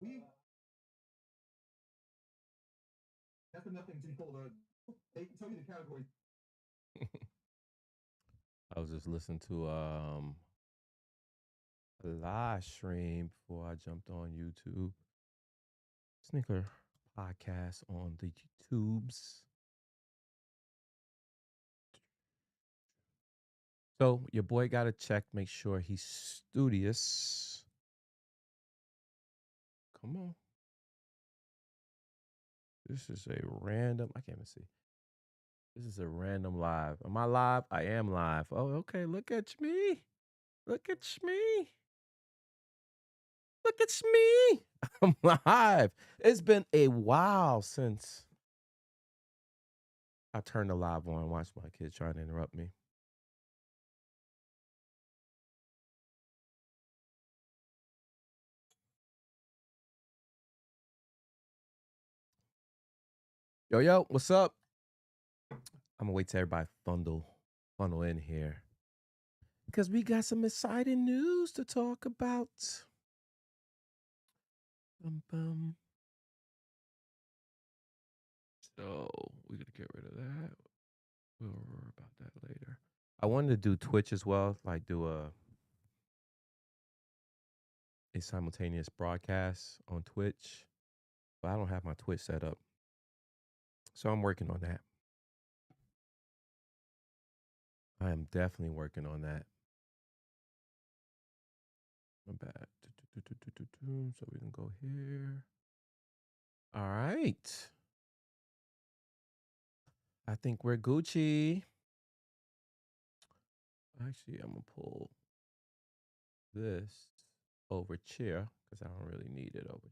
We that's enough things you call they tell you the categories. I was just listening to a live stream before I jumped on YouTube. Sneaker podcast on the YouTubes. So your boy got to check, make sure he's studious. Come on. This is a random. I can't even see. This is a random live. Am I live? I am live. Oh, okay. Look at me. Look at me. Look at me. I'm live. It's been a while since I turned the live on. Watch my kids trying to interrupt me. Yo, what's up? I'm gonna wait till everybody funnel in here because we got some exciting news to talk about. Bum. So we're gonna get rid of that. We'll worry about that later. I wanted to do Twitch as well, like do a simultaneous broadcast on Twitch, but I don't have my Twitch set up, so I'm working on that. I am definitely working on that. I'm bad. So we can go here. All right. I think we're Gucci. Actually, I'm gonna pull this over chair because I don't really need it over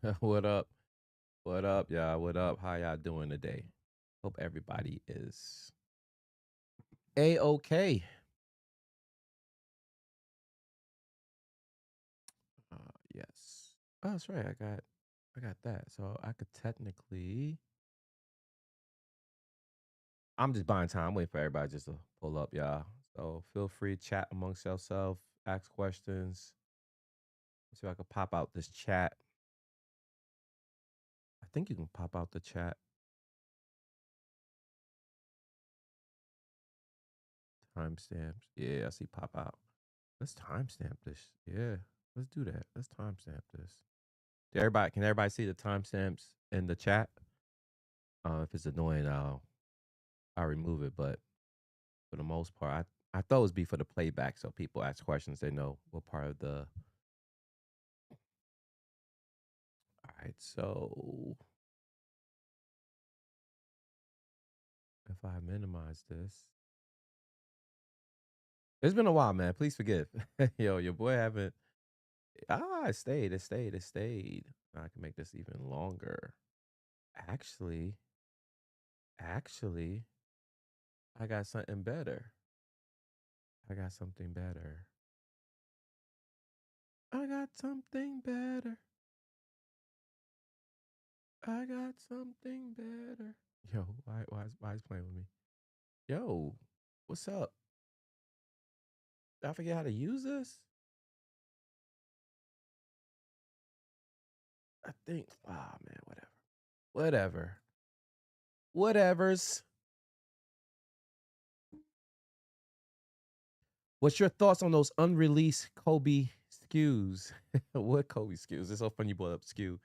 chair. What up? What up, y'all? What up? How y'all doing today? Hope everybody is A-OK. Yes. Oh, that's right. I got that. So I could technically. I'm just buying time. I'm waiting for everybody just to pull up, y'all. So feel free to chat amongst yourself, ask questions. Let's see if I can pop out this chat. I think you can pop out the chat. Timestamps. Yeah, I see pop out. Let's timestamp this. Yeah, let's do that. Let's timestamp this. Can everybody see the timestamps in the chat? If it's annoying, I'll remove it. But for the most part, I thought it would be for the playback, so people ask questions, they know what part of the. All right, so if I minimize this, it's been a while, man. Please forgive. Yo, your boy haven't. It stayed. I can make this even longer. Actually, I got something better. I got something better. I got something better. I got something better. Yo, why is playing with me? Yo, what's up? Did I forget how to use this? I think. Ah, man, whatever. Whatevers. What's your thoughts on those unreleased Kobe SKUs? What Kobe SKUs? It's so funny you brought up SKU.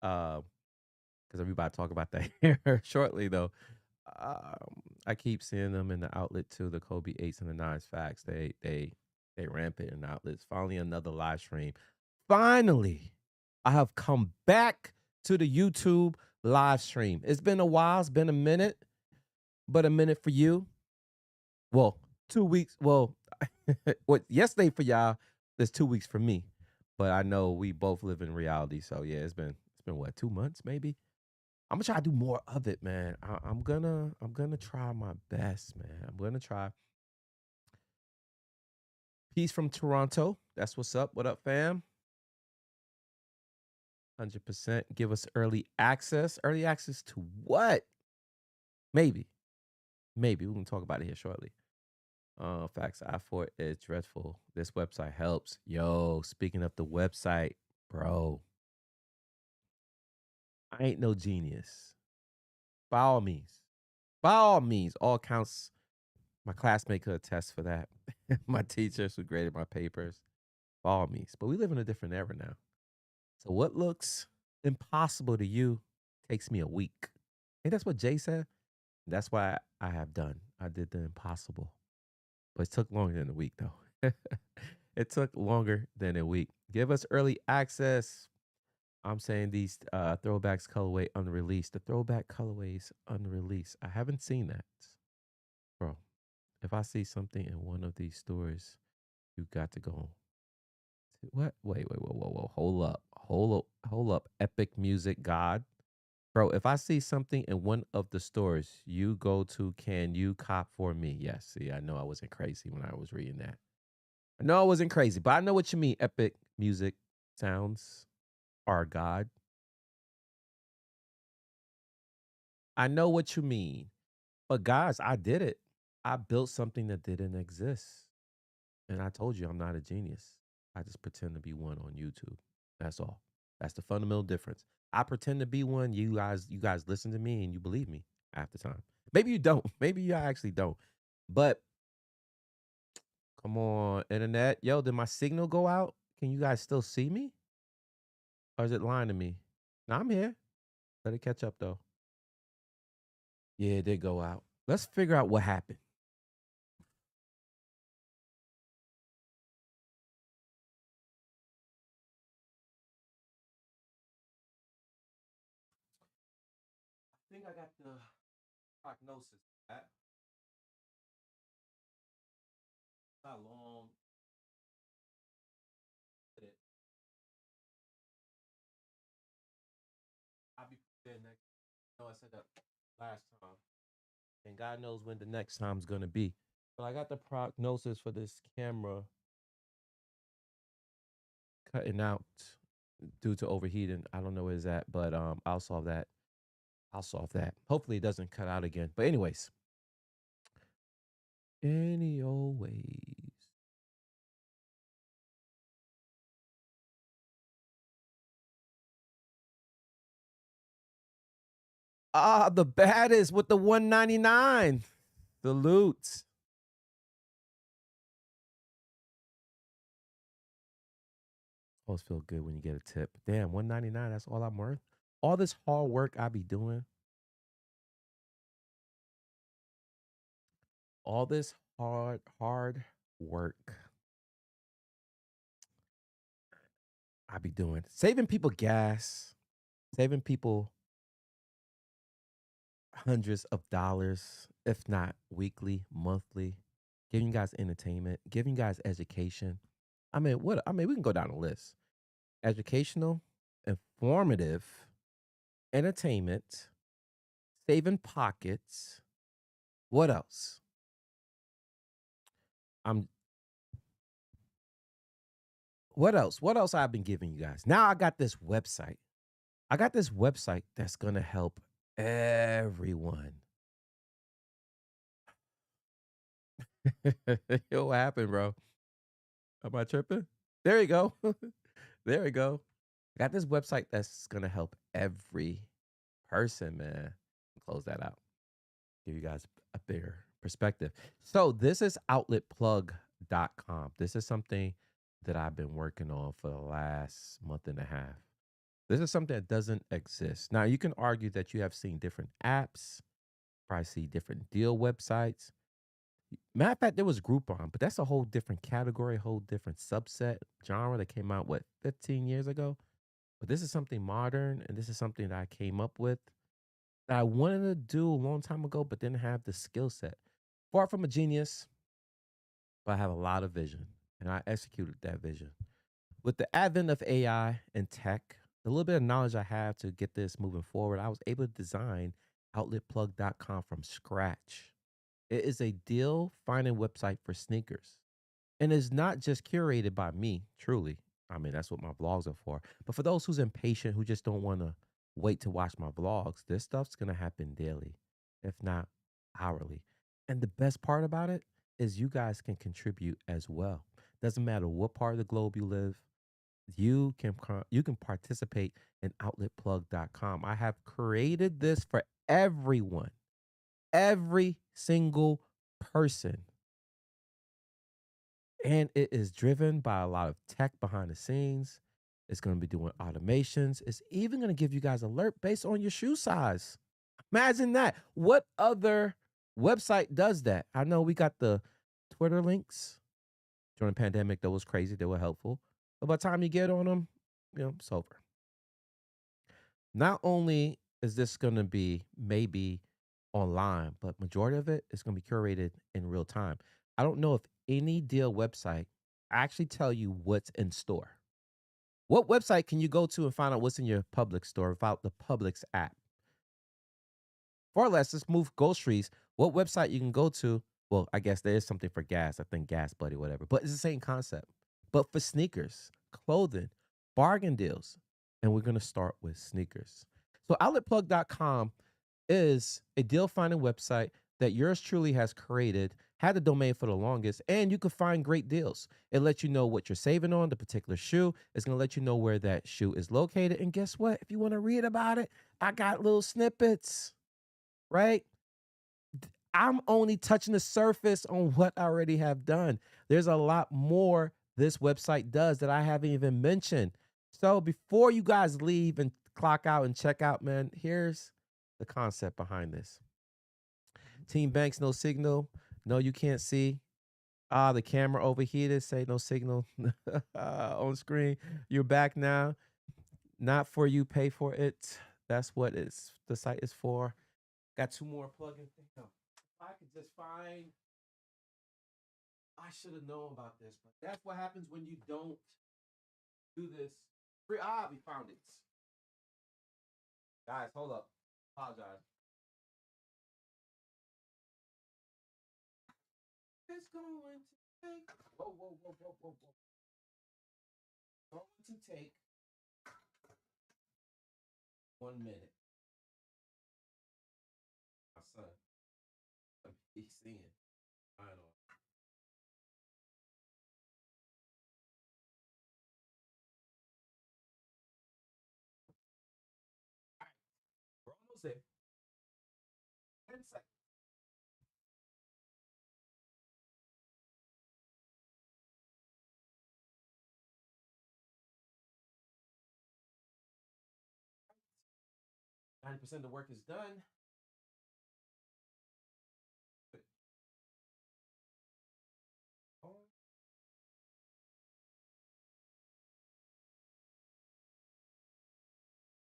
Because we about to talk about that here shortly, though. I keep seeing them in the outlet too. The Kobe 8s and the 9s facts. They rampant in outlets. Finally, another live stream. Finally, I have come back to the YouTube live stream. It's been a while. It's been a minute, but a minute for you. Well, 2 weeks. Well, what yesterday for y'all. There's 2 weeks for me, but I know we both live in reality. So yeah, it's been what, 2 months maybe. I'm gonna try to do more of it, man. I'm gonna try my best, man. I'm gonna try. Peace from Toronto. That's what's up. What up, fam? 100%. Give us early access. Early access to what? Maybe. We can talk about it here shortly. Facts. I for it dreadful. This website helps. Yo, speaking of the website, bro, I ain't no genius. By all means, by all means, all counts. My classmate could attest for that. My teachers who graded my papers, by all means. But we live in a different era now. So what looks impossible to you takes me a week. And that's what Jay said. That's why I have done. I did the impossible. But it took longer than a week, though. It took longer than a week. Give us early access. I'm saying these throwbacks colorway unreleased. The throwback colorways unreleased. I haven't seen that, bro. If I see something in one of these stores, you got to go. What? Wait, whoa, whoa, whoa. Hold up. Epic Music God. Bro, if I see something in one of the stores you go to, can you cop for me? Yes. See, I know I wasn't crazy when I was reading that. I know I wasn't crazy, but I know what you mean. Epic Music Sounds are God. I know what you mean. But guys, I did it. I built something that didn't exist. And I told you I'm not a genius. I just pretend to be one on YouTube. That's all. That's the fundamental difference. I pretend to be one. You guys listen to me and you believe me half the time. Maybe you don't. Maybe you actually don't. But come on, internet. Yo, did my signal go out? Can you guys still see me? Or is it lying to me? No, I'm here. Let it catch up though. Yeah, it did go out. Let's figure out what happened. I think I got the prognosis. That not long. It. I'll be prepared next. No, I said that last time. And God knows when the next time's gonna be. But I got the prognosis for this camera cutting out due to overheating. I don't know where it's at, but I'll solve that. I'll solve that. Hopefully it doesn't cut out again. But anyways, any old ways. Ah, the baddest with the 199. The loot. Always feel good when you get a tip. Damn, 199, that's all I'm worth. All this hard work I be doing, all this hard work I be doing, saving people gas, saving people hundreds of dollars, if not weekly, monthly, giving you guys entertainment, giving you guys education. I mean, we can go down the list. Educational, informative, entertainment, saving pockets. What else? I'm what else? What else I've been giving you guys? Now I got this website. I got this website that's gonna help everyone. Yo, what happened, bro? Am I tripping? There you go. There we go. I got this website that's gonna help every person, man. Close that out. Give you guys a bigger perspective. So this is outletplug.com. This is something that I've been working on for the last month and a half. This is something that doesn't exist. Now you can argue that you have seen different apps, probably see different deal websites. Matter of fact, there was Groupon, but that's a whole different category, whole different subset genre that came out what 15 years ago. But this is something modern, and this is something that I came up with that I wanted to do a long time ago, but didn't have the skill set. Far from a genius, but I have a lot of vision, and I executed that vision. With the advent of AI and tech, the little bit of knowledge I have to get this moving forward, I was able to design outletplug.com from scratch. It is a deal finding website for sneakers. And it's not just curated by me, truly. I mean, that's what my vlogs are for. But for those who's impatient, who just don't want to wait to watch my vlogs, this stuff's going to happen daily, if not hourly. And the best part about it, is you guys can contribute as well. Doesn't matter what part of the globe you live, you can participate in outletplug.com. I have created this for everyone, every single person. And it is driven by a lot of tech behind the scenes. It's going to be doing automations. It's even going to give you guys alert based on your shoe size. Imagine that. What other website does that? I know we got the Twitter links during the pandemic. That was crazy. They were helpful. But by the time you get on them, it's over. Not only is this going to be maybe online, but majority of it is going to be curated in real time. I don't know if any deal website actually tell you what's in store. What website can you go to and find out what's in your Publix store without the Publix app? Far less, let's move groceries. What website you can go to? Well, I guess there is something for gas. I think Gas Buddy, whatever. But it's the same concept. But for sneakers, clothing, bargain deals, and we're going to start with sneakers. So outletplug.com is a deal finding website that yours truly has created, had the domain for the longest, and you can find great deals. It lets you know what you're saving on the particular shoe. It's going to let you know where that shoe is located. And guess what? If you want to read about it, I got little snippets, right? I'm only touching the surface on what I already have done. There's a lot more this website does that I haven't even mentioned. So before you guys leave and clock out and check out, man, here's the concept behind this. Team Banks, no signal. No, you can't see. The camera overheated. Say no signal on screen. You're back now. Not for you. Pay for it. That's what the site is for. Got two more plugins. If I could just find. I should have known about this, but that's what happens when you don't do this. We found it. Guys, hold up. Apologize. It's going to take. Whoa. Going to take 1 minute. My son. He's seeing. I know. All right. We're almost there. 10 seconds. Right. 90% of the work is done.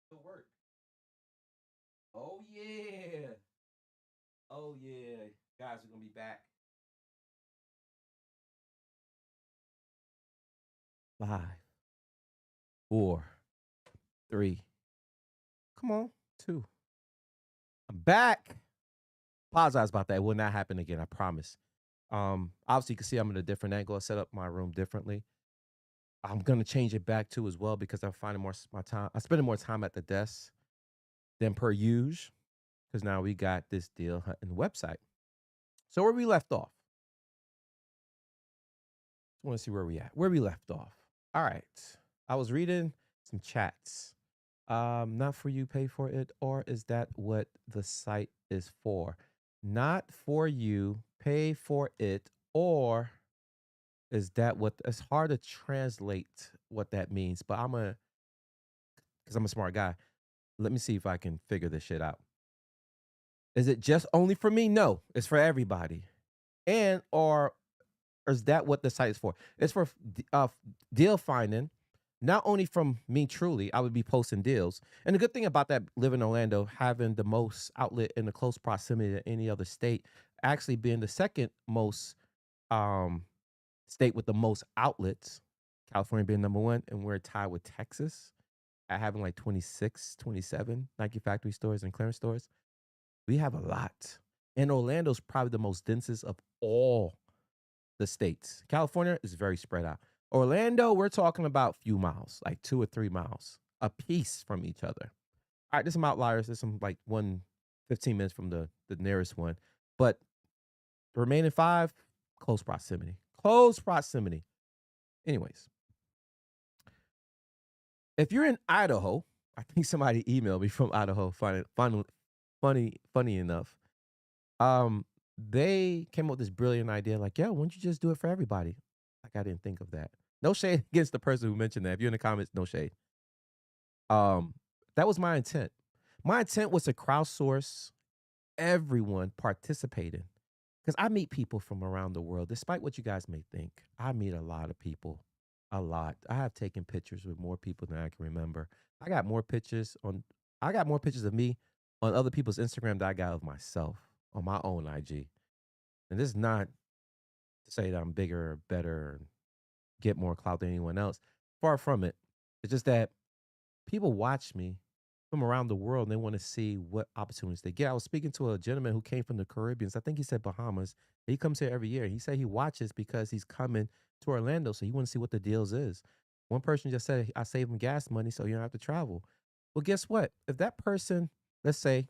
The work. Oh yeah. Oh yeah. Guys, we're gonna be back. 5, 4, 3. Come on. 2. I'm back. Apologize about that. It will not happen again. I promise. Obviously you can see I'm in a different angle. I set up my room differently. I'm gonna change it back too as well because I'm finding I'm spending more time at the desk than per usual. Because now we got this deal hunting website. So where we left off. Just want to see where we at. Where we left off. All right. I was reading some chats. Not for you, pay for it, or is that what the site is for? Not for you, pay for it, or is that what it's hard to translate what that means, but because I'm a smart guy. Let me see if I can figure this shit out. Is it just only for me? No, it's for everybody. And or is that what the site is for? It's for deal finding. Not only from me truly, I would be posting deals. And the good thing about that, living in Orlando, having the most outlet in the close proximity to any other state, actually being the second most state with the most outlets, California being number one, and we're tied with Texas at having like 26, 27 Nike factory stores and clearance stores. We have a lot. And Orlando's probably the most densest of all the states. California is very spread out. Orlando, we're talking about few miles, like 2 or 3 miles a piece from each other. All right, there's some outliers. There's some like 15 minutes from the nearest one. But the remaining 5, Close proximity. Close proximity. Anyways, if you're in Idaho, I think somebody emailed me from Idaho. Funny enough. They came up with this brilliant idea, like, "Yo, why don't you just do it for everybody?" Like, I didn't think of that. No shade against the person who mentioned that. If you're in the comments, no shade. Um, that was my intent. My intent was to crowdsource everyone participating. Because I meet people from around the world, despite what you guys may think. I meet a lot of people, a lot. I have taken pictures with more people than I can remember. I got more pictures on. I got more pictures of me on other people's Instagram than I got of myself on my own IG. And this is not to say that I'm bigger or better and get more clout than anyone else. Far from it. It's just that people watch me from around the world and they want to see what opportunities they get. I was speaking to a gentleman who came from the Caribbean. I think he said Bahamas. He comes here every year. He said he watches because he's coming to Orlando, so he want to see what the deals is. One person just said, I save him gas money so you don't have to travel. Well, guess what? If that person, let's say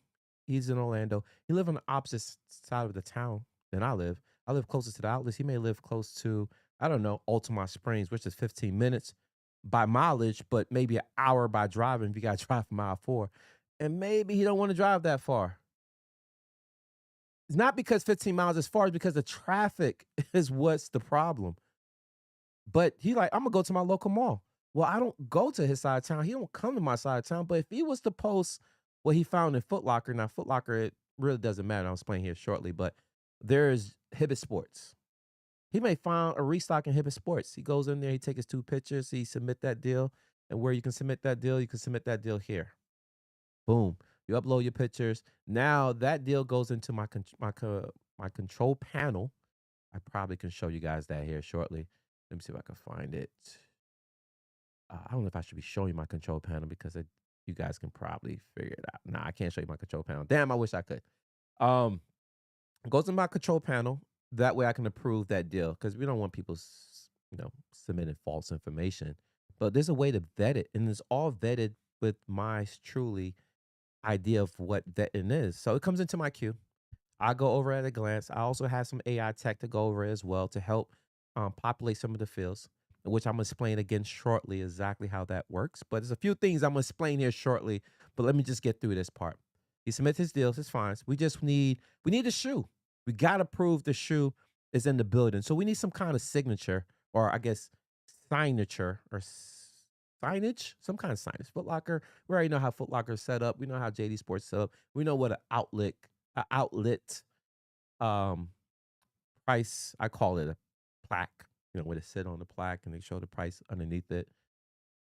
he's in Orlando, he live on the opposite side of the town than I live. I live closest to the outlets. He may live close to, I don't know, Altamont Springs, which is 15 minutes by mileage, but maybe an hour by driving if you gotta drive from mile 4. And maybe he don't wanna drive that far. It's not because 15 miles is far, it's because the traffic is what's the problem. But he like, "Imma go to my local mall." Well, I don't go to his side of town. He don't come to my side of town, but if he was to post what he found in Foot Locker, now Foot Locker, it really doesn't matter. I'll explain here shortly, but there's Hibbett Sports. He may find a restock in Hibbett Sports. He goes in there, he take his 2 pictures, he submit that deal, and where you can submit that deal, you can submit that deal here. Boom. You upload your pictures. Now that deal goes into my control panel. I probably can show you guys that here shortly. Let me see if I can find it. I don't know if I should be showing you my control panel because you guys can probably figure it out. Nah, I can't show you my control panel. Damn, I wish I could. Um, Goes to my control panel. That way I can approve that deal because we don't want people, submitting false information. But there's a way to vet it, and it's all vetted with my truly idea of what vetting is. So it comes into my queue. I go over at a glance. I also have some AI tech to go over as well to help populate some of the fields, which I'm gonna explain again shortly exactly how that works. But there's a few things I'm gonna explain here shortly. But let me just get through this part. He submits his deals, his fines. We need a shoe. We gotta prove the shoe is in the building. So we need some kind of signature, or I guess signature or signage, some kind of signage. Foot Locker. We already know how Foot Locker is set up. We know how JD Sports is set up. We know what an outlet um price. I call it a plaque. Where they sit on the plaque and they show the price underneath it.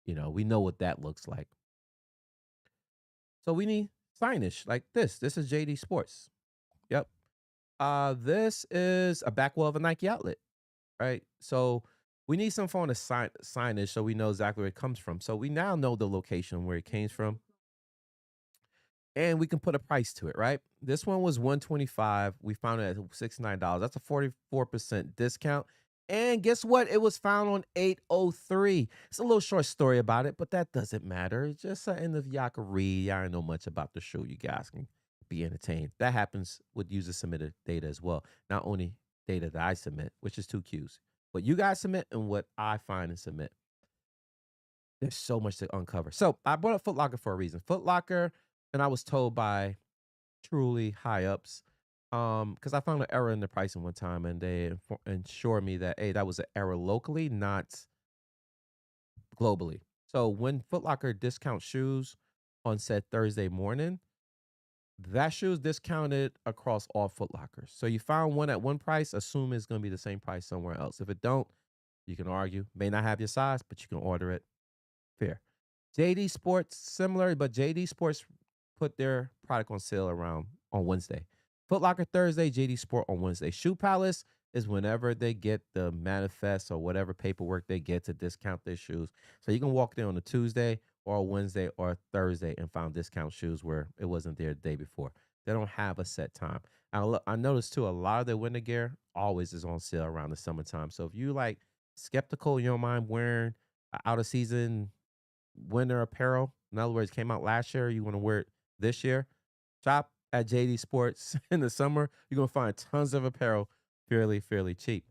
We know what that looks like. So we need signage like this. This is JD Sports. Yep. This is a back wall of a Nike outlet, right? So we need some form of signage so we know exactly where it comes from. So we now know the location where it came from, and we can put a price to it, right? This one was 125. We found it at $69. That's a 44% discount. And guess what? It was found on 803. It's a little short story about it, but that doesn't matter. It's just something if y'all can read. Y'all don't know much about the show. You guys can be entertained. That happens with user submitted data as well. Not only data that I submit, which is 2 Qs, what you guys submit and what I find and submit. There's so much to uncover. So I brought up Foot Locker for a reason. Foot Locker, and I was told by truly high ups, because I found an error in the pricing one time, and they ensured me that hey, that was an error locally, not globally. So when Foot Locker discounts shoes on said Thursday morning, that shoe is discounted across all Foot Lockers. So you found one at one price, assume it's going to be the same price somewhere else. If it don't, you can argue. May not have your size, but you can order it. Fair. JD Sports, similar, but JD Sports put their product on sale around on Wednesday. Foot Locker Thursday, JD Sport on Wednesday. Shoe Palace is whenever they get the manifest or whatever paperwork they get to discount their shoes. So you can walk there on a Tuesday or a Wednesday or a Thursday and find discount shoes where it wasn't there the day before. They don't have a set time. I noticed too, a lot of their winter gear always is on sale around the summertime. So if you like skeptical, you don't mind wearing out of season winter apparel, in other words, came out last year, you want to wear it this year, shop at JD Sports in the summer. You're going to find tons of apparel fairly cheap.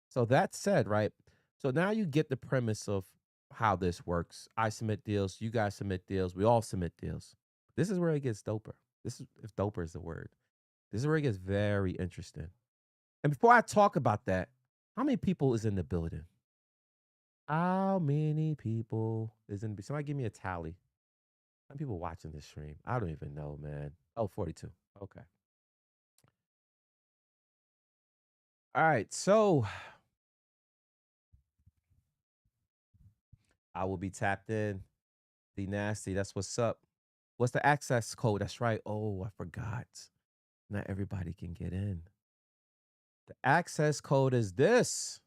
So that said, right? So now you get the premise of how this works. I submit deals, you guys submit deals, we all submit deals. This is where it gets doper. This is if doper is the word. This is where it gets very interesting. And before I talk about that, how many people is in the building? How many people is in? Somebody give me a tally. How many people watching this stream? I don't even know, man. Oh, 42. Okay. All right. So I will be tapped in. The nasty. That's what's up. What's the access code? That's right. Oh, I forgot. Not everybody can get in. The access code is this.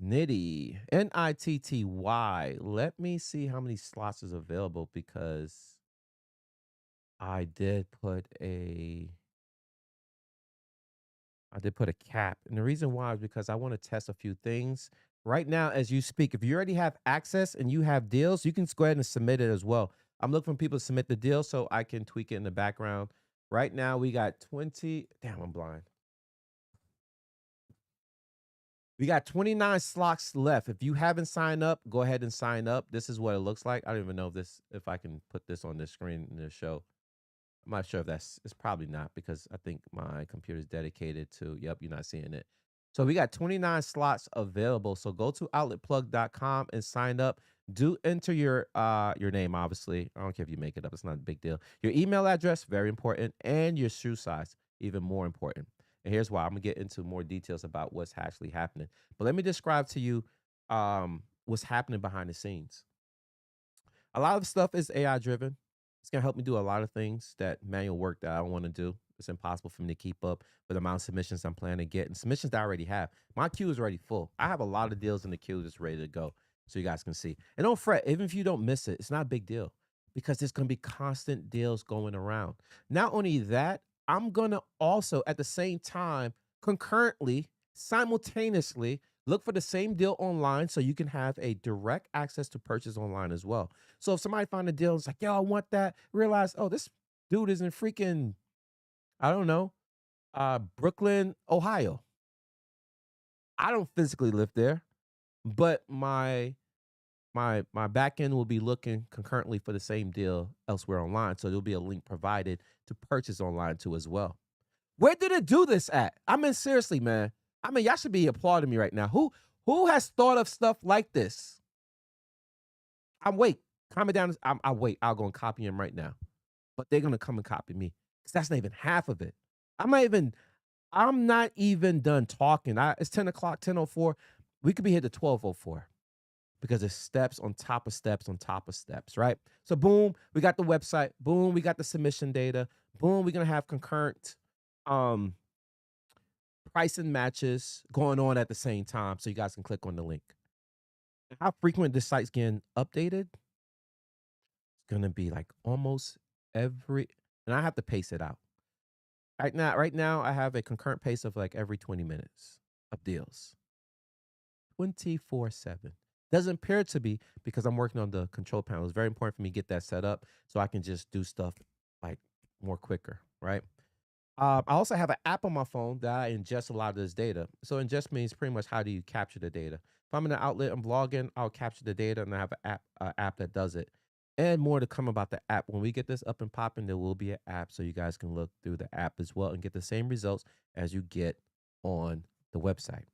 Nitty. Nitty. Let me see how many slots is available because I did put a cap. And the reason why is because I want to test a few things. Right now, as you speak, if you already have access and you have deals, you can go ahead and submit it as well. I'm looking for people to submit the deal so I can tweak it in the background. Right now, we got 20. Damn, I'm blind. We got 29 slots left. If you haven't signed up, go ahead and sign up. This is what it looks like. I don't even know if I can put this on the screen in the show. I'm not sure if it's probably not because I think my computer is dedicated to, yep, you're not seeing it. So we got 29 slots available. So go to outletplug.com and sign up. Do enter your name, obviously. I don't care if you make it up, it's not a big deal. Your email address, very important, and your shoe size, even more important. And here's why. I'm gonna get into more details about what's actually happening. But let me describe to you what's happening behind the scenes. A lot of stuff is AI driven. It's gonna help me do a lot of things that manual work that I don't want to do. It's impossible for me to keep up with the amount of submissions I'm planning to get and submissions that I already have. My queue is already full. I have a lot of deals in the queue that's ready to go, so you guys can see. And don't fret, even if you don't miss it, it's not a big deal because there's gonna be constant deals going around. Not only that, I'm gonna also at the same time, concurrently, simultaneously, look for the same deal online so you can have a direct access to purchase online as well. So if somebody find a deal, it's like, yo, I want that. Realize, oh, this dude is in freaking, I don't know, Brooklyn, Ohio. I don't physically live there, but my back end will be looking concurrently for the same deal elsewhere online. So there'll be a link provided to purchase online too as well. Where did it do this at? I mean, seriously, man. I mean, y'all should be applauding me right now. Who has thought of stuff like this? I'm wait. Comment down. I wait. I'll go and copy him right now. But they're gonna come and copy me because that's not even half of it. I'm not even. I'm not even done talking. It's 10 o'clock, 10:04. We could be here to 12:04 because it's steps on top of steps on top of steps, right? So boom, we got the website. Boom, we got the submission data. Boom, we're gonna have concurrent um price and matches going on at the same time, so you guys can click on the link. How frequent this site's getting updated? It's gonna be like almost every, and I have to pace it out. Right now, I have a concurrent pace of like every 20 minutes of deals, 24/7. Doesn't appear to be because I'm working on the control panel. It's very important for me to get that set up so I can just do stuff like more quicker, right? I also have an app on my phone that I ingest a lot of this data. So ingest means pretty much how do you capture the data. If I'm in an outlet, I'm vlogging, I'll capture the data, and I have an app that does it. And more to come about the app. When we get this up and popping, there will be an app so you guys can look through the app as well and get the same results as you get on the website.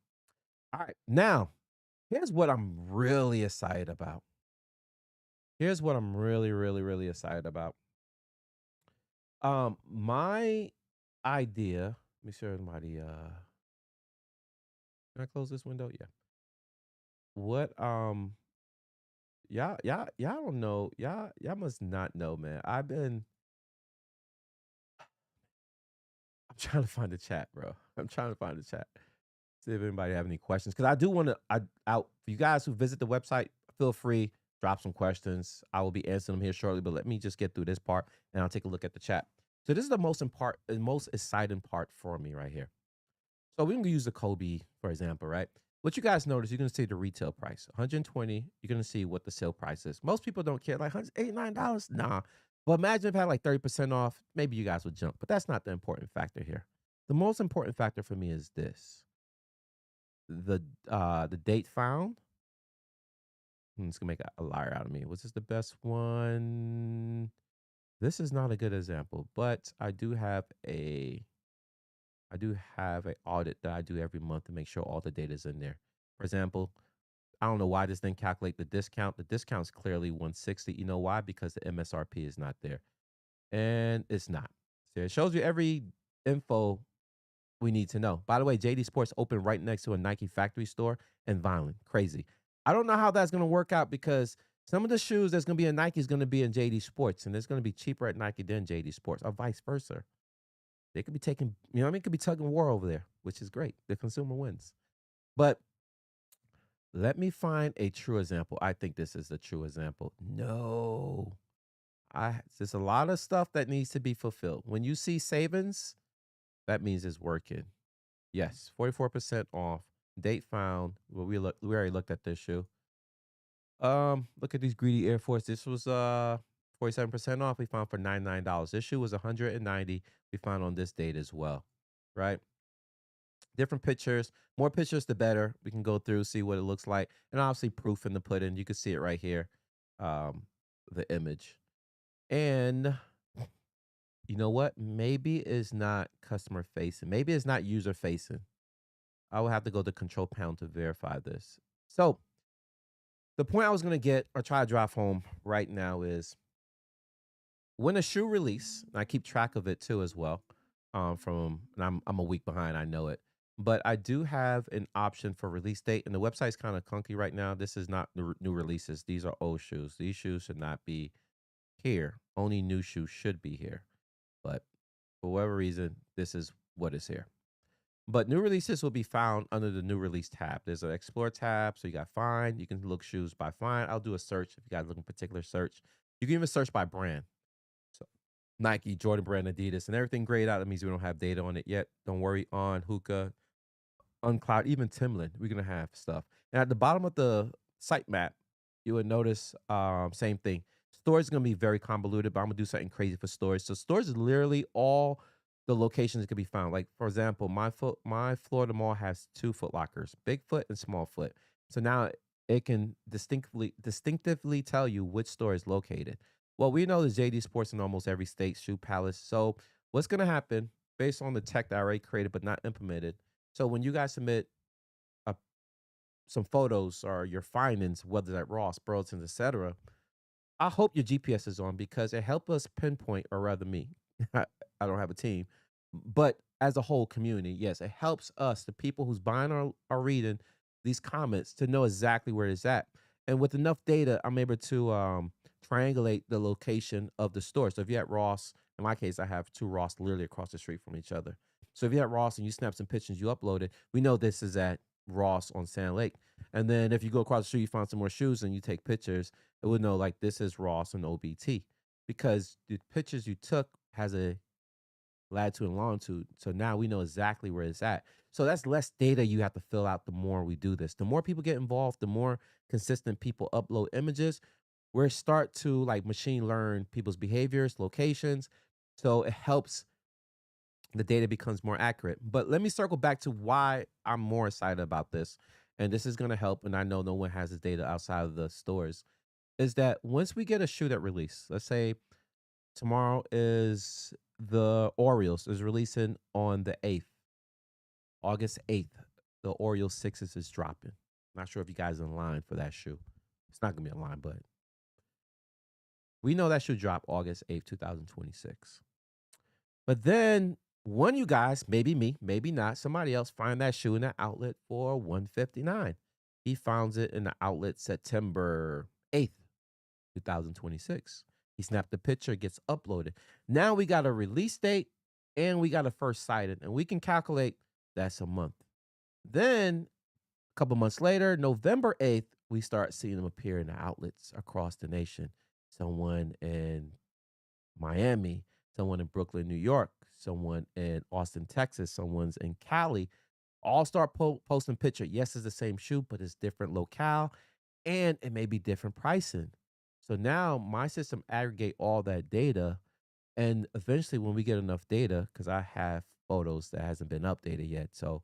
All right, now here's what I'm really excited about. Here's what I'm really excited about. My idea. Let me share somebody. Can I close this window? Yeah. What? Y'all don't know. Y'all must not know, man. I'm trying to find the chat, bro. I'm trying to find the chat. See if anybody have any questions because I do want to. Out for you guys who visit the website. Feel free, drop some questions. I will be answering them here shortly. But let me just get through this part, and I'll take a look at the chat. So this is the most exciting part for me right here. So we can use the Kobe, for example, right? What you guys notice, you're gonna see the retail price, 120. You're gonna see what the sale price is. Most people don't care, like $189. Nah. But imagine if it had like 30% off, maybe you guys would jump. But that's not the important factor here. The most important factor for me is this: the date found. It's gonna make a liar out of me. Was this the best one? This is not a good example, but I do have a audit that I do every month to make sure all the data is in there. For example, I don't know why this didn't calculate the discount. The discount's clearly 160. You know why? Because the MSRP is not there. And it's not. So it shows you every info we need to know. By the way, JD Sports opened right next to a Nike factory store in Vineland. Crazy. I don't know how that's going to work out because some of the shoes that's going to be in Nike is going to be in JD Sports, and it's going to be cheaper at Nike than JD Sports, or vice versa. They could be taking, you know what I mean? Could be tugging war over there, which is great. The consumer wins. But let me find a true example. I think this is a true example. No. There's a lot of stuff that needs to be fulfilled. When you see savings, that means it's working. Yes, 44% off. Date found. Well, we already looked at this shoe. Look at these greedy Air Force. This was 47% off. We found for $99. This shoe was 190. We found on this date as well. Right? Different pictures. More pictures the better. We can go through, see what it looks like. And obviously proof in the pudding. You can see it right here. Um, the image. And you know what? Maybe it's not customer facing. Maybe it's not user facing. I will have to go to control panel to verify this. So the point I was going to get or try to drive home right now is when a shoe release, and I keep track of it too as well. And I'm a week behind, I know it, but I do have an option for release date, and the website's kind of clunky right now. This is not new releases; these are old shoes. These shoes should not be here. Only new shoes should be here, but for whatever reason, this is what is here. But new releases will be found under the new release tab. There's an explore tab. So you got find. You can look shoes by find. I'll do a search if you guys look in particular search. You can even search by brand. So Nike, Jordan Brand, Adidas, and everything grayed out. That means we don't have data on it yet. Don't worry. On Hoka, Uncloud, even Timlin, we're gonna have stuff. And at the bottom of the site map, you would notice same thing. Stores is gonna be very convoluted, but I'm gonna do something crazy for stores. So stores is literally all the locations that can be found. Like for example, my Florida mall has two Foot Lockers, Big Foot and Small Foot. So now it can distinctively tell you which store is located. Well, we know there's JD Sports in almost every state, Shoe Palace. So what's gonna happen based on the tech that I already created but not implemented? So when you guys submit a, some photos or your findings, whether at Ross, Burlington, etc., I hope your GPS is on because it helps us pinpoint, or rather me. I don't have a team, but as a whole community, yes, it helps us, the people who's buying or reading these comments, to know exactly where it's at. And with enough data, I'm able to triangulate the location of the store. So if you're at Ross, in my case, I have two Ross literally across the street from each other. So if you're at Ross and you snap some pictures, you upload it, we know this is at Ross on Sand Lake. And then if you go across the street, you find some more shoes and you take pictures, it would know like this is Ross and OBT because the pictures you took has a latitude and longitude. So now we know exactly where it's at. So that's less data you have to fill out the more we do this. The more people get involved, the more consistent people upload images. We start to like machine learn people's behaviors, locations. So it helps the data becomes more accurate. But let me circle back to why I'm more excited about this. And this is going to help. And I know no one has this data outside of the stores. Is that once we get a shoe that release, let's say tomorrow is the Orioles is releasing on the 8th, August 8th. The Orioles Sixes is dropping. Not sure if you guys are in line for that shoe. It's not gonna be in line, but we know that should drop August 8th, 2026. But then one of you guys, maybe me, maybe not, somebody else find that shoe in the outlet for 159. He finds it in the outlet September 8th, 2026. He snapped the picture, it gets uploaded. Now we got a release date and we got a first sighted, and we can calculate that's a month. Then a couple months later, November 8th, we start seeing them appear in the outlets across the nation. Someone in Miami, someone in Brooklyn, New York, someone in Austin, Texas, someone's in Cali. All start posting picture. Yes, it's the same shoe, but it's different locale and it may be different pricing. So now my system aggregate all that data, and eventually when we get enough data, because I have photos that hasn't been updated yet. So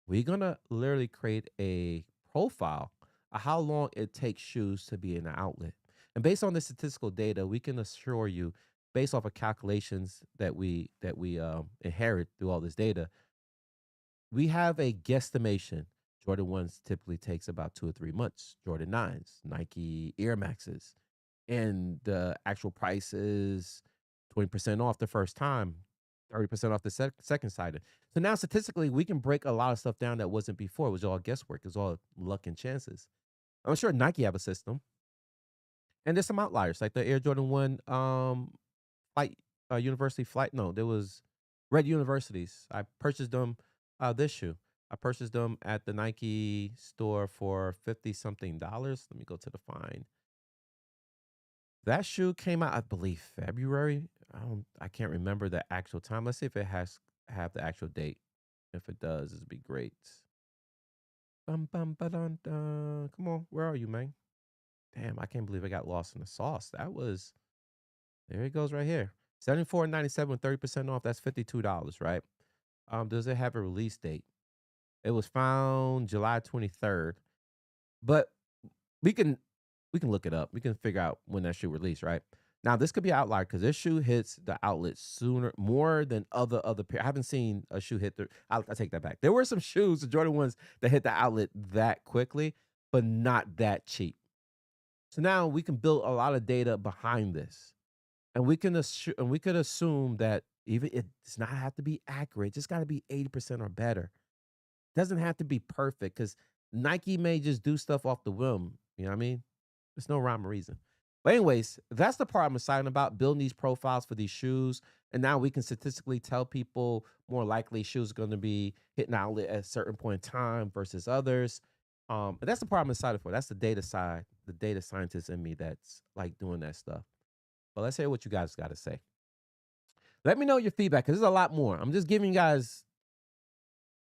we're gonna literally create a profile of how long it takes shoes to be in the outlet. And based on the statistical data, we can assure you, based off of calculations that we inherit through all this data, we have a guesstimation. Jordan 1s typically takes about 2 or 3 months. Jordan 9s, Nike Air Maxes, and the actual price is 20% off the first time, 30% off the second side. So now statistically, we can break a lot of stuff down that wasn't before. It was all guesswork. It was all luck and chances. I'm sure Nike have a system, and there's some outliers like the Air Jordan 1 flight university flight. No, there was Red Universities. I purchased them this shoe. I purchased them at the Nike store for 50 something dollars. Let me go to the find. That shoe came out, I believe, February. I can't remember the actual time. Let's see if it has have the actual date. If it does, it'd be great. Bum, bum, ba-dun, dun. Come on, where are you, man? Damn, I can't believe I got lost in the sauce. That was there it goes right here. 74.97 with 30% off. That's $52, right? Does it have a release date? It was found July 23rd. But we can we can look it up. We can figure out when that shoe released, right? Now this could be an outlier because this shoe hits the outlet sooner, more than other pair. I haven't seen a shoe hit the. I take that back. There were some shoes, the Jordan ones, that hit the outlet that quickly, but not that cheap. So now we can build a lot of data behind this, and we could assume that even it does not have to be accurate. It just got to be 80% or better. Doesn't have to be perfect because Nike may just do stuff off the whim. You know what I mean? There's no rhyme or reason. But anyways, that's the part I'm excited about, building these profiles for these shoes. And now we can statistically tell people more likely shoes are going to be hitting outlet at a certain point in time versus others. And that's the part I'm excited for. That's the data side, the data scientist in me that's like doing that stuff. But let's hear what you guys got to say. Let me know your feedback because there's a lot more. I'm just giving you guys,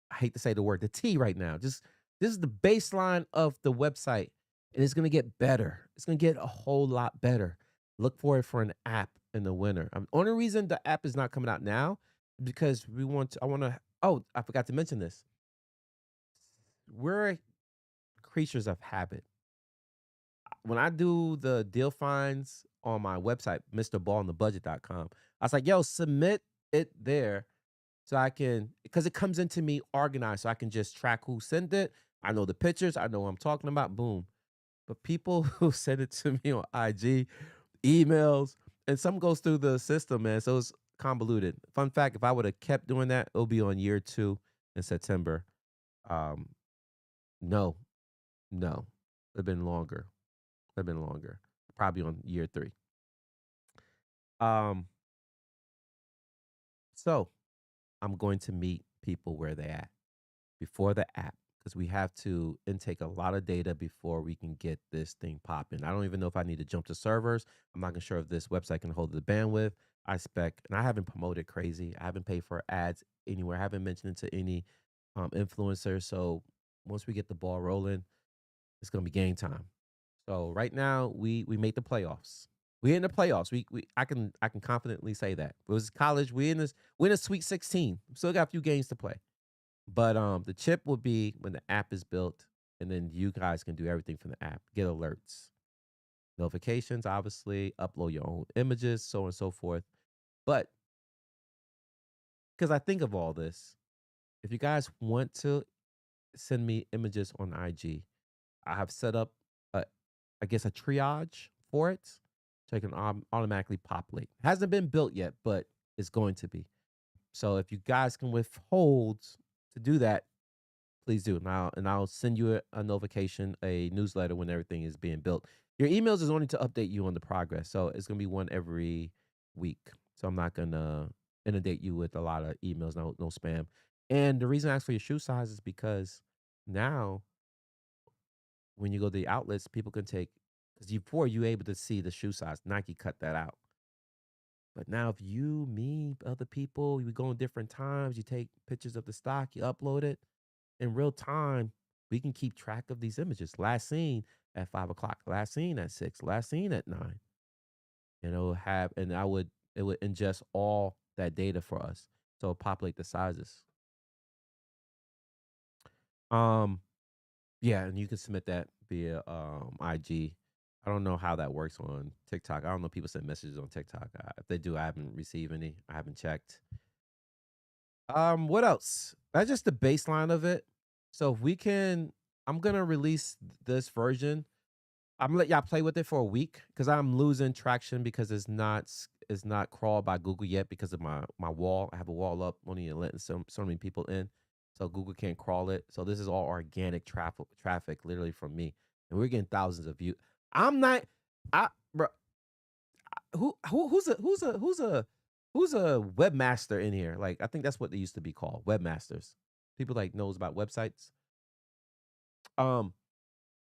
I hate to say the word, the T right now. Just this is the baseline of the website, and it's gonna get better. It's gonna get a whole lot better. Look for it for an app in the winter. Only reason the app is not coming out now because we want to. I want to. Oh, I forgot to mention this. We're creatures of habit. When I do the deal finds on my website, MrBallInTheBudget.com, I was like, yo, submit it there so I can, because it comes into me organized, so I can just track who sent it. I know the pictures, I know what I'm talking about, boom. But people who send it to me on IG, emails, and some goes through the system, man. So it's convoluted. Fun fact, if I would have kept doing that, it'll be on year 2 in September. Um, no, no. It'd been longer. It'd been longer. Probably on year 3. Um, so I'm going to meet people where they at before the app because we have to intake a lot of data before we can get this thing popping. I don't even know if I need to jump to servers. I'm not sure if this website can hold the bandwidth. I spec, and I haven't promoted crazy. I haven't paid for ads anywhere. I haven't mentioned it to any influencers. So once we get the ball rolling, it's gonna be game time. So right now we made the playoffs. We in the playoffs. I can confidently say that. It was college. We in the Sweet 16. Still got a few games to play. But the chip will be when the app is built, and then you guys can do everything from the app. Get alerts, notifications, obviously, upload your own images, so on and so forth. But because I think of all this, if you guys want to send me images on IG, I have set up a, I guess a triage for it, so I can automatically populate. Hasn't been built yet, but it's going to be. So if you guys can withhold to do that, please do. Now, and I'll send you a notification, a newsletter when everything is being built. Your emails is only to update you on the progress. So it's gonna be one every week. So I'm not gonna inundate you with a lot of emails, no spam. And the reason I ask for your shoe size is because now when you go to the outlets, people can take because before you able to see the shoe size. Nike cut that out. But now if you, me, other people, we go in different times, you take pictures of the stock, you upload it in real time, we can keep track of these images. Last seen at 5 o'clock, last seen at 6, last seen at 9. And it will have, and it would ingest all that data for us. So it'll populate the sizes. Um, yeah, and you can submit that via IG. I don't know how that works on TikTok. I don't know if people send messages on TikTok. If they do, I haven't received any. I haven't checked. What else? That's just the baseline of it. So if we can, I'm gonna release this version. I'm gonna let y'all play with it for a week because I'm losing traction because it's not crawled by Google yet because of my wall. I have a wall up, only letting so many people in, so Google can't crawl it. So this is all organic traffic, literally from me, and we're getting thousands of views. I'm not, I bro, who's a webmaster in here? Like I think that's what they used to be called, webmasters. People like knows about websites. Um,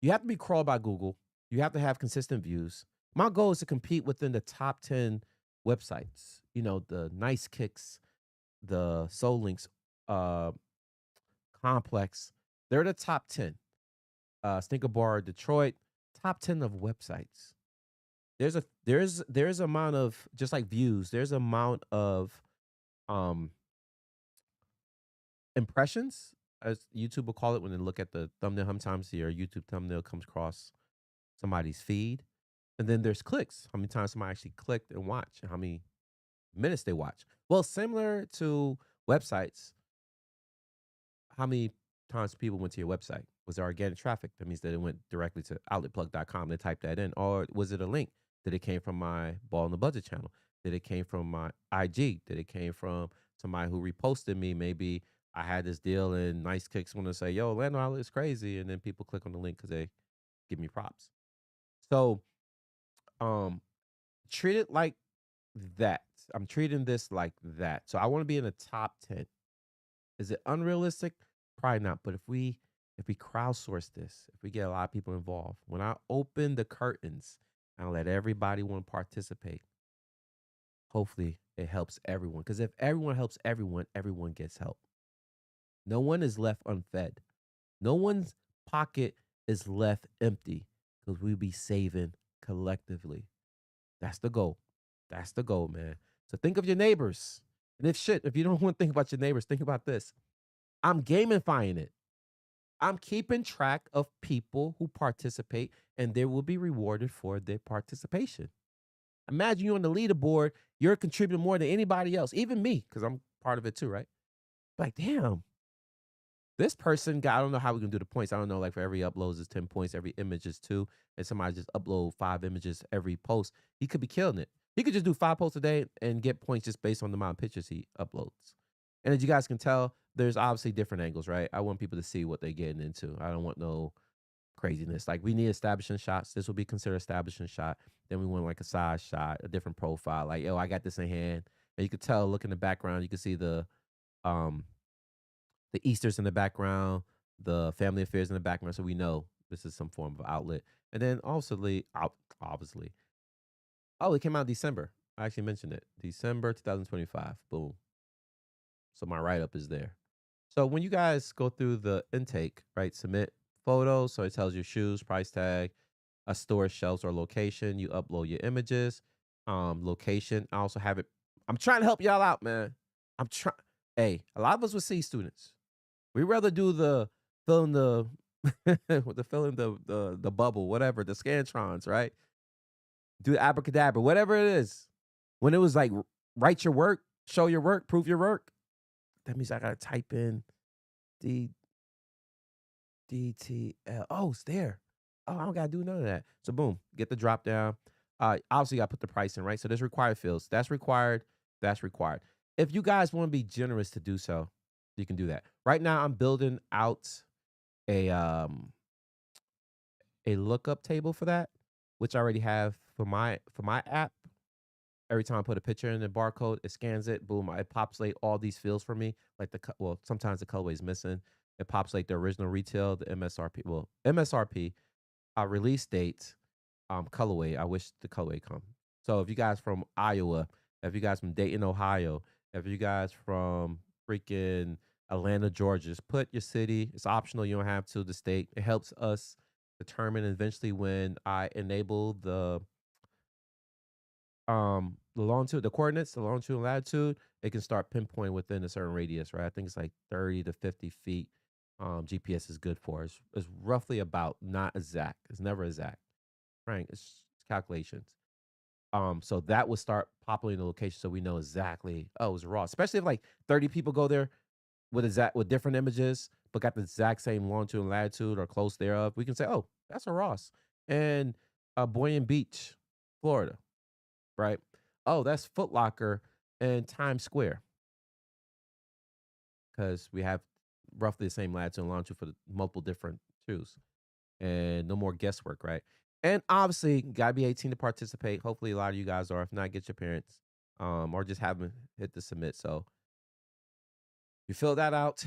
you have to be crawled by Google. You have to have consistent views. My goal is to compete within the top 10 websites. You know, the Nice Kicks, the Soul Links, uh, Complex. They're the top 10. Stinker Bar Detroit, top 10 of websites. There's amount of just like views, there's amount of um impressions, as YouTube will call it when they look at the thumbnail. Sometimes your YouTube thumbnail comes across somebody's feed. And then there's clicks. How many times somebody actually clicked and watched, and how many minutes they watch. Well, similar to websites, how many times people went to your website? Was there organic traffic? That means that it went directly to outletplug.com. They typed that in. Or was it a link? Did it came from my Ball in the Budget channel? Did it came from my IG? Did it came from somebody who reposted me? Maybe I had this deal and Nice Kicks want to say, yo, Orlando Outlet is crazy. And then people click on the link because they give me props. So um treat it like that. I'm treating this like that. So I want to be in the top 10. Is it unrealistic? Probably not. But if we crowdsource this, if we get a lot of people involved, when I open the curtains and let everybody want to participate, hopefully it helps everyone. Because if everyone helps everyone, everyone gets help. No one is left unfed. No one's pocket is left empty because we be saving collectively. That's the goal. That's the goal, man. So think of your neighbors. And if you don't want to think about your neighbors, think about this. I'm gamifying it. I'm keeping track of people who participate and they will be rewarded for their participation. Imagine you on the leaderboard, you're contributing more than anybody else, even me, because I'm part of it too, right? Like, damn, this person got, I don't know how we can do the points. I don't know, like for every upload is 10 points, every image is 2, and somebody just upload 5 images every post. He could be killing it. He could just do 5 posts a day and get points just based on the amount of pictures he uploads. And as you guys can tell, there's obviously different angles, right? I want people to see what they're getting into. I don't want no craziness. Like we need establishing shots. This will be considered establishing shot. Then we want like a side shot, a different profile. Like, yo, I got this in hand. And you could tell, look in the background, you can see um the Easters in the background, the family affairs in the background, so we know this is some form of outlet. And then also, obviously, oh, it came out in December. I actually mentioned it, December 2025. Boom. So my write up is there. So when you guys go through the intake, right, submit photos. So it tells you shoes, price tag, a store shelves or location. You upload your images, location. I also have it. I'm trying to help y'all out, man. I'm trying. Hey, a lot of us would see students. We rather do the filling the the filling the bubble, whatever, the scantrons, right? Do the abracadabra, whatever it is. When it was like write your work, show your work, prove your work. That means I gotta type in D DTL. Oh, it's there. Oh, I don't gotta do none of that. So boom, get the drop down. Obviously, I put the price in, right? So there's required fields. That's required. That's required. If you guys want to be generous to do so, you can do that. Right now, I'm building out a um a lookup table for that, which I already have for my app. Every time I put a picture in the barcode, it scans it, boom, it populates all these fields for me. Like well, sometimes the colorway is missing. It pops like the original retail, the MSRP, well, MSRP, release date, colorway. I wish the colorway come. So if you guys from Iowa, if you guys from Dayton, Ohio, if you guys from freaking Atlanta, Georgia, just put your city. It's optional. You don't have to. The state. It helps us determine eventually when I enable the the longitude, the coordinates, the longitude and latitude, it can start pinpointing within a certain radius, right? I think it's like 30 to 50 feet. GPS is good for. It's roughly about, not exact. It's never exact, right? It's calculations. So that would start populating the location so we know exactly, oh, it's raw. Especially if like 30 people go there with different images, but got the exact same longitude and latitude or close thereof, we can say, oh, that's a Ross. And Boynton Beach, Florida, right? Oh, that's Foot Locker and Times Square, because we have roughly the same latitude and longitude for the multiple different shoes. And no more guesswork, right? And obviously, gotta be 18 to participate. Hopefully, a lot of you guys are. If not, get your parents, or just have them hit the submit. So you fill that out,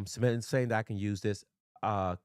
submit and saying that I can use this, uh,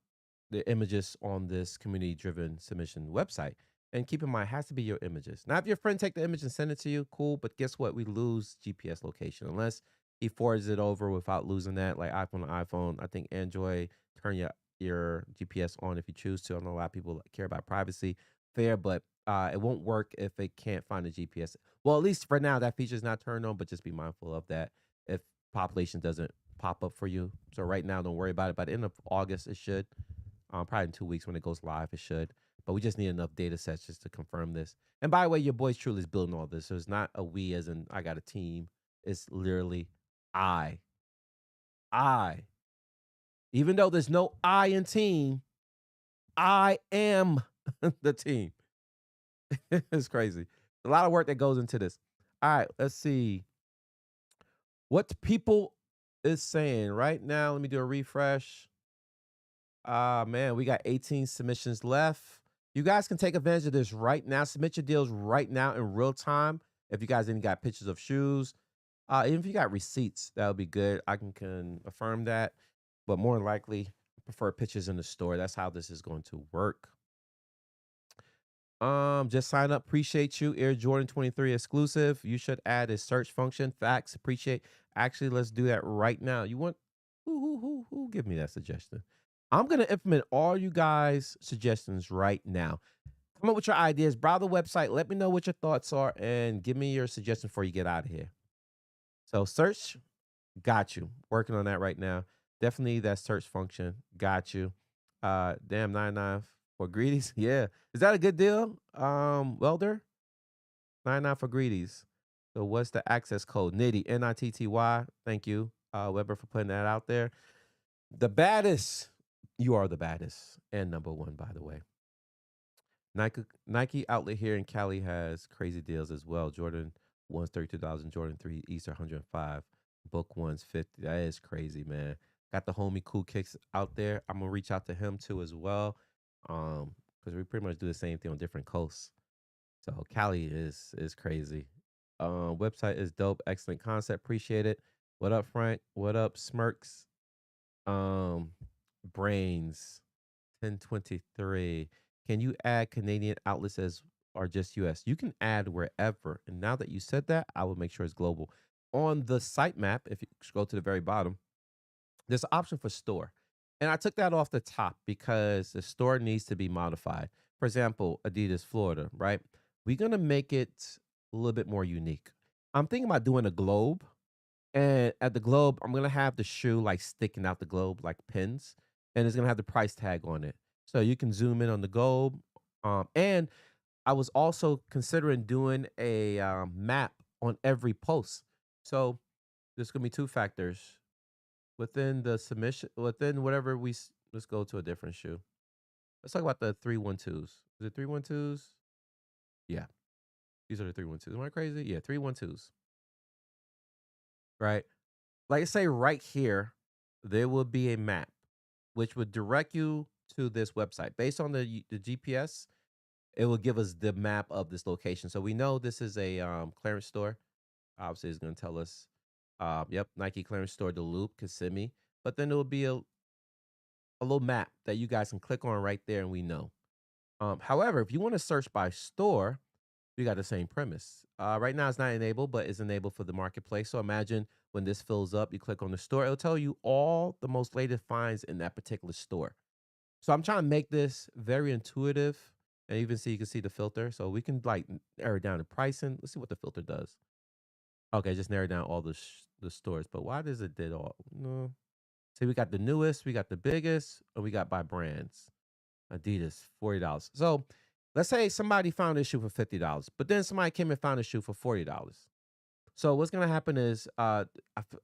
the images on this community-driven submission website. And keep in mind, it has to be your images. Now, if your friend take the image and send it to you, cool. But guess what? We lose GPS location unless he forwards it over without losing that, like iPhone to iPhone. I think Android turn your GPS on if you choose to. I know a lot of people care about privacy, fair, but it won't work if it can't find the GPS. Well, at least for now, that feature is not turned on. But just be mindful of that if population doesn't pop up for you. So right now, don't worry about it. By the end of August, it should. Probably in 2 weeks when it goes live, it should. But we just need enough data sets just to confirm this. And by the way, your boy's truly is building all this. So it's not a we as in I got a team. It's literally I. I. Even though there's no I in team, I am the team. It's crazy. A lot of work that goes into this. All right, let's see what people is saying right now. Let me do a refresh. Man, we got 18 submissions left. You guys can take advantage of this right now. Submit your deals right now in real time. If you guys even got pictures of shoes, even if you got receipts, that would be good. I can affirm that, but more than likely, I prefer pictures in the store. That's how this is going to work. Just sign up. Appreciate you. Air Jordan 23 exclusive. You should add a search function. Facts. Appreciate. Actually, let's do that right now. You want who give me that suggestion? I'm gonna implement all you guys' suggestions right now. Come up with your ideas. Browse the website. Let me know what your thoughts are, and give me your suggestion before you get out of here. So search, got you. Working on that right now. Definitely that search function. Got you. Damn 99 for greedies. Yeah. Is that a good deal? Welder? 99 for greedies. So what's the access code? Nitty, Nitty. Thank you, Weber, for putting that out there. The baddest. You are the baddest and number one, by the way. Nike outlet here in Cali has crazy deals as well. Jordan 1's 32,000, Jordan 3 Easter 105, Book 1's 50. That is crazy, man. Got the homie Cool Kicks out there. I'm gonna reach out to him too as well. Because we pretty much do the same thing on different coasts. So Cali is crazy. Website is dope. Excellent concept. Appreciate it. What up, Frank? What up, Smirks? Um, Brains 1023. Can you add Canadian outlets as or just US? You can add wherever. And now that you said that, I will make sure it's global. On the site map, if you scroll to the very bottom, there's an option for store. And I took that off the top because the store needs to be modified. For example, Adidas Florida, right? We're going to make it a little bit more unique. I'm thinking about doing a globe. And at the globe, I'm going to have the shoe like sticking out the globe like pins. And it's going to have the price tag on it. So you can zoom in on the globe. And I was also considering doing a map on every post. So there's going to be two factors within the submission, within whatever let's go to a different shoe. Let's talk about the 312s. Is it 312s? Yeah, these are the 312s. Am I crazy? Yeah, 312s. Right. Like I say, right here, there will be a map which would direct you to this website based on the GPS. It will give us the map of this location, so we know this is a clearance store. Obviously, it's going to tell us, yep, Nike clearance store, the Loop, Kissimmee. But then there will be a little map that you guys can click on right there, and we know. However, if you want to search by store, you got the same premise. Right now, it's not enabled, but it's enabled for the marketplace. So imagine when this fills up, you click on the store, it'll tell you all the most latest finds in that particular store. So I'm trying to make this very intuitive and even see you can see the filter. So we can like narrow down the pricing. Let's see what the filter does. Okay, just narrow down all the stores. But why does it did all? No. See, we got the newest, we got the biggest, and we got by brands. Adidas, $40. So let's say somebody found this shoe for $50, but then somebody came and found a shoe for $40. So what's gonna happen is, I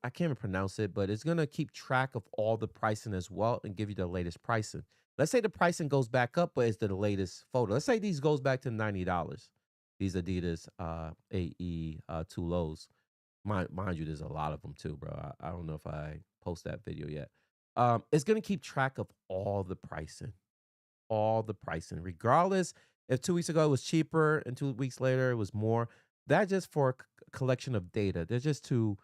can't even pronounce it, but it's gonna keep track of all the pricing as well and give you the latest pricing. Let's say the pricing goes back up, but it's the latest photo. Let's say these goes back to $90. These Adidas AE two lows. Mind you, there's a lot of them too, bro. I don't know if I post that video yet. It's gonna keep track of all the pricing, regardless if 2 weeks ago it was cheaper and 2 weeks later it was more. That just for collection of data. They're just to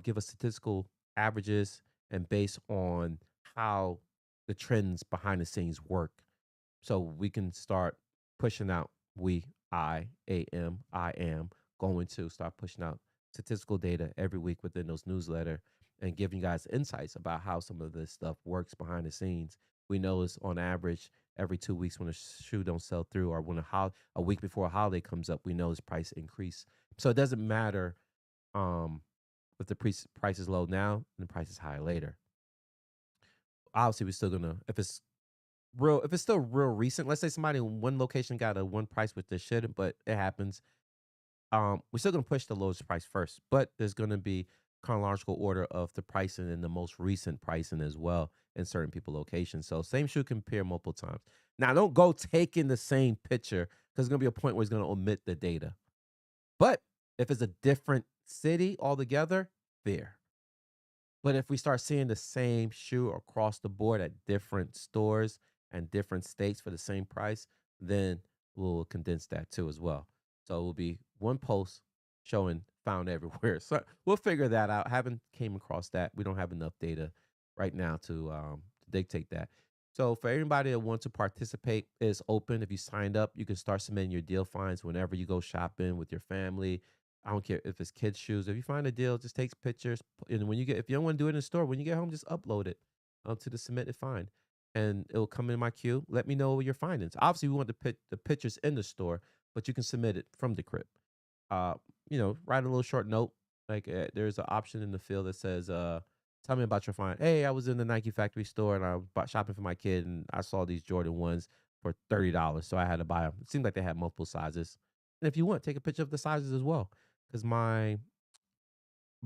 give us statistical averages and based on how the trends behind the scenes work. So we can start pushing out. I am going to start pushing out statistical data every week within those newsletter and giving you guys insights about how some of this stuff works behind the scenes. We know it's on average every 2 weeks when a shoe don't sell through or when a week before a holiday comes up, we know its price increase. So it doesn't matter um, if the price is low now and the price is high later. Obviously, we're still gonna if it's still real recent. Let's say somebody in one location got a one price which they shouldn't, but it happens. We're still gonna push the lowest price first, but there's gonna be chronological order of the pricing and the most recent pricing as well in certain people locations. So same shoe can appear multiple times. Now don't go taking the same picture because there's gonna be a point where it's gonna omit the data. But if it's a different city altogether, fair. But if we start seeing the same shoe across the board at different stores and different states for the same price, then we'll condense that too as well. So it will be one post showing found everywhere. So we'll figure that out. Haven't came across that. We don't have enough data right now to dictate that. So for anybody that wants to participate, it's open. If you signed up, you can start submitting your deal finds whenever you go shopping with your family. I don't care if it's kids' shoes. If you find a deal, just takes pictures. And when you get, if you don't want to do it in the store, when you get home, just upload it to the submitted find, and it will come in my queue. Let me know your findings. Obviously, we want the pictures in the store, but you can submit it from the crib. Uh, write a little short note. Like there's an option in the field that says, "Tell me about your find." Hey, I was in the Nike factory store and I was shopping for my kid, and I saw these Jordan ones for $30, so I had to buy them. It seemed like they had multiple sizes. And if you want, take a picture of the sizes as well, because my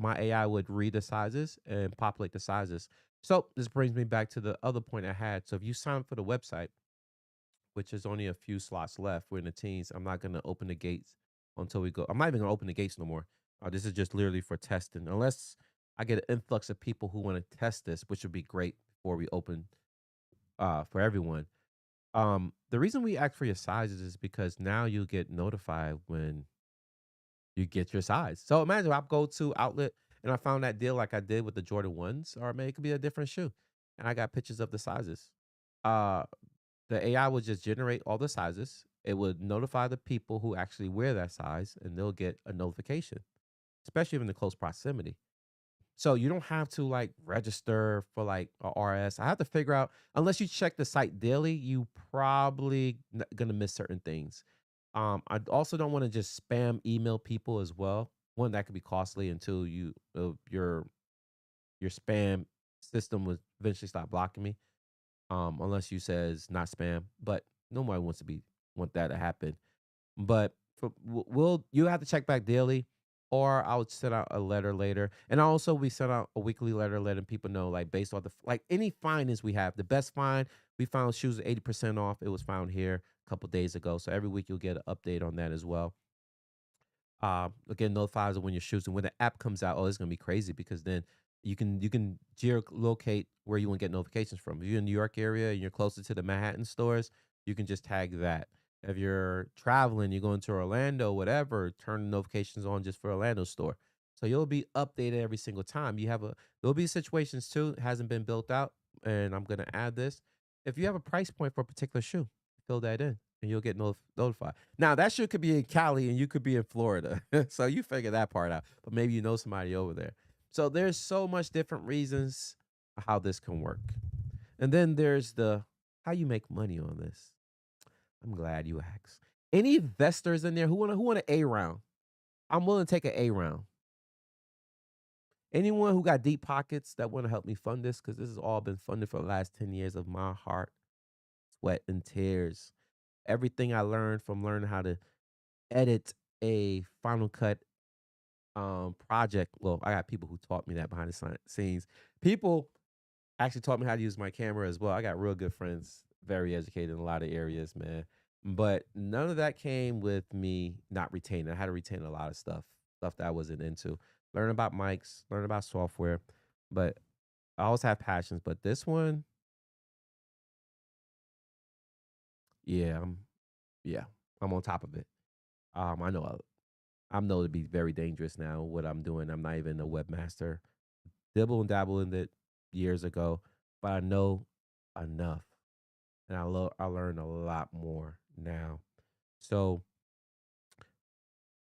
AI would read the sizes and populate the sizes. So this brings me back to the other point I had. So if you sign up for the website, which is only a few slots left, we're in the teens. I'm not gonna open the gates until we go. I'm not even gonna open the gates no more. This is just literally for testing, unless I get an influx of people who want to test this, which would be great before we open for everyone. The reason we ask for your sizes is because now you get notified when you get your size. So imagine I go to outlet and I found that deal like I did with the Jordan ones, or maybe it could be a different shoe, and I got pictures of the sizes. Uh, the AI would just generate all the sizes. It would notify the people who actually wear that size, and they'll get a notification, especially if in the close proximity. So you don't have to like register for like a RS. I have to figure out, unless you check the site daily, you probably gonna miss certain things. I also don't want to just spam email people as well. One, that could be costly until your spam system would eventually stop blocking me. Unless you says not spam, but nobody wants to be want that to happen. But we'll you have to check back daily, or I would send out a letter later. And also we send out a weekly letter letting people know, like based on the like any findings we have. The best find we found shoes at 80% off. It was found here a couple days ago. So every week you'll get an update on that as well. Again, notifies of when your shoes and when the app comes out. Oh, it's gonna be crazy because then you can geolocate where you want to get notifications from. If you're in the New York area and you're closer to the Manhattan stores, you can just tag that. If you're traveling, you're going to Orlando, whatever, turn the notifications on just for Orlando store. So you'll be updated every single time. There'll be situations too, it hasn't been built out, and I'm gonna add this. If you have a price point for a particular shoe, fill that in and you'll get notified. Now that shoe could be in Cali and you could be in Florida, so you figure that part out. But maybe you know somebody over there. So there's so much different reasons how this can work. And then there's the how you make money on this. I'm glad you asked. Any investors in there who want an A round? I'm willing to take an A round. Anyone who got deep pockets that want to help me fund this, because this has all been funded for the last 10 years of my heart, sweat, and tears. Everything I learned from learning how to edit a Final Cut project. Well, I got people who taught me that behind the scenes. People actually taught me how to use my camera as well. I got real good friends, very educated in a lot of areas, man. But none of that came with me not retaining. I had to retain a lot of stuff that I wasn't into. Learn about mics, learn about software. But I always have passions. But this one, yeah, yeah, I'm on top of it. I know to be very dangerous now. What I'm doing, I'm not even a webmaster. Dibble and dabble in it years ago, but I know enough, and I learn a lot more now. So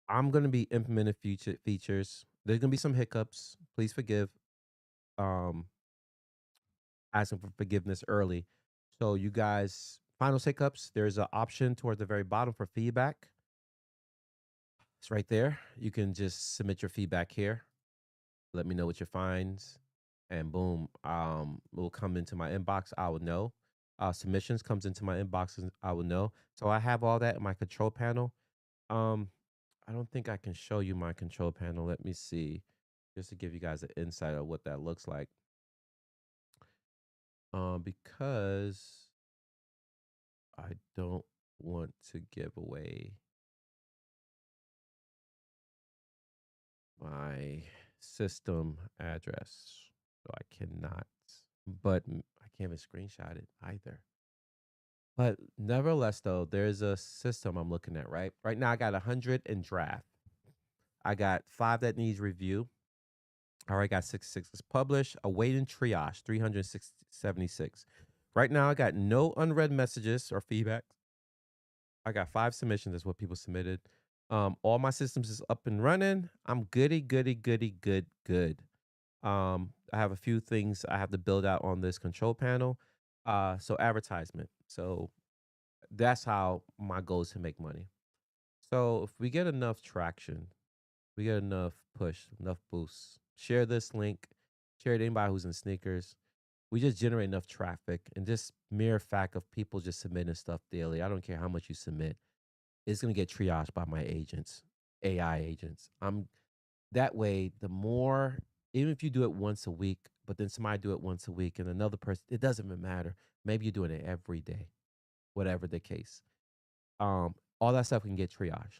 I'm gonna be implementing future features. There's gonna be some hiccups. Please forgive. Um, Asking for forgiveness early. So you guys, final hiccups. There's an option towards the very bottom for feedback. It's right there. You can just submit your feedback here. Let me know what your finds, and boom, will come into my inbox. I will know. Submissions comes into my inbox, and I will know. So I have all that in my control panel. Um, I don't think I can show you my control panel. Let me see, just to give you guys an insight of what that looks like. Because I don't want to give away my system address, so I cannot. But I can't even screenshot it either. But nevertheless, though, there's a system I'm looking at, right? Right now, I got 100 in draft. I got 5 that needs review. I already got 66 is published. Awaiting triage, 376. Right now, I got no unread messages or feedback. I got 5 submissions. That's what people submitted. All my systems is up and running. I'm goody, goody, goody, good, good. I have a few things I have to build out on this control panel. So advertisement. So that's how my goal is to make money. So if we get enough traction, we get enough push, enough boosts, share this link, share it to anybody who's in sneakers. We just generate enough traffic, and just mere fact of people just submitting stuff daily. I don't care how much you submit. It's gonna get triaged by my agents, AI agents. I'm that way, the more, even if you do it once a week, but then somebody do it once a week and another person, it doesn't even matter. Maybe you're doing it every day, whatever the case. All that stuff can get triaged.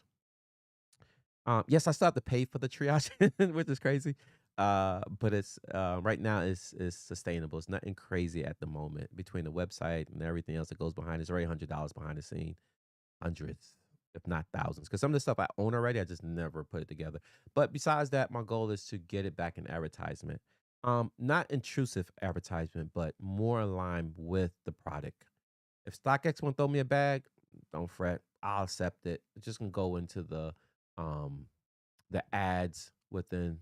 Yes, I still have to pay for the triage, which is crazy. But it's right now is sustainable. It's nothing crazy at the moment between the website and everything else that goes behind. It's already $100 behind the scene, hundreds, if not thousands. Because some of the stuff I own already, I just never put it together. But besides that, my goal is to get it back in advertisement. Not intrusive advertisement, but more aligned with the product. If StockX won't throw me a bag, don't fret. I'll accept it. It's just gonna go into um the ads within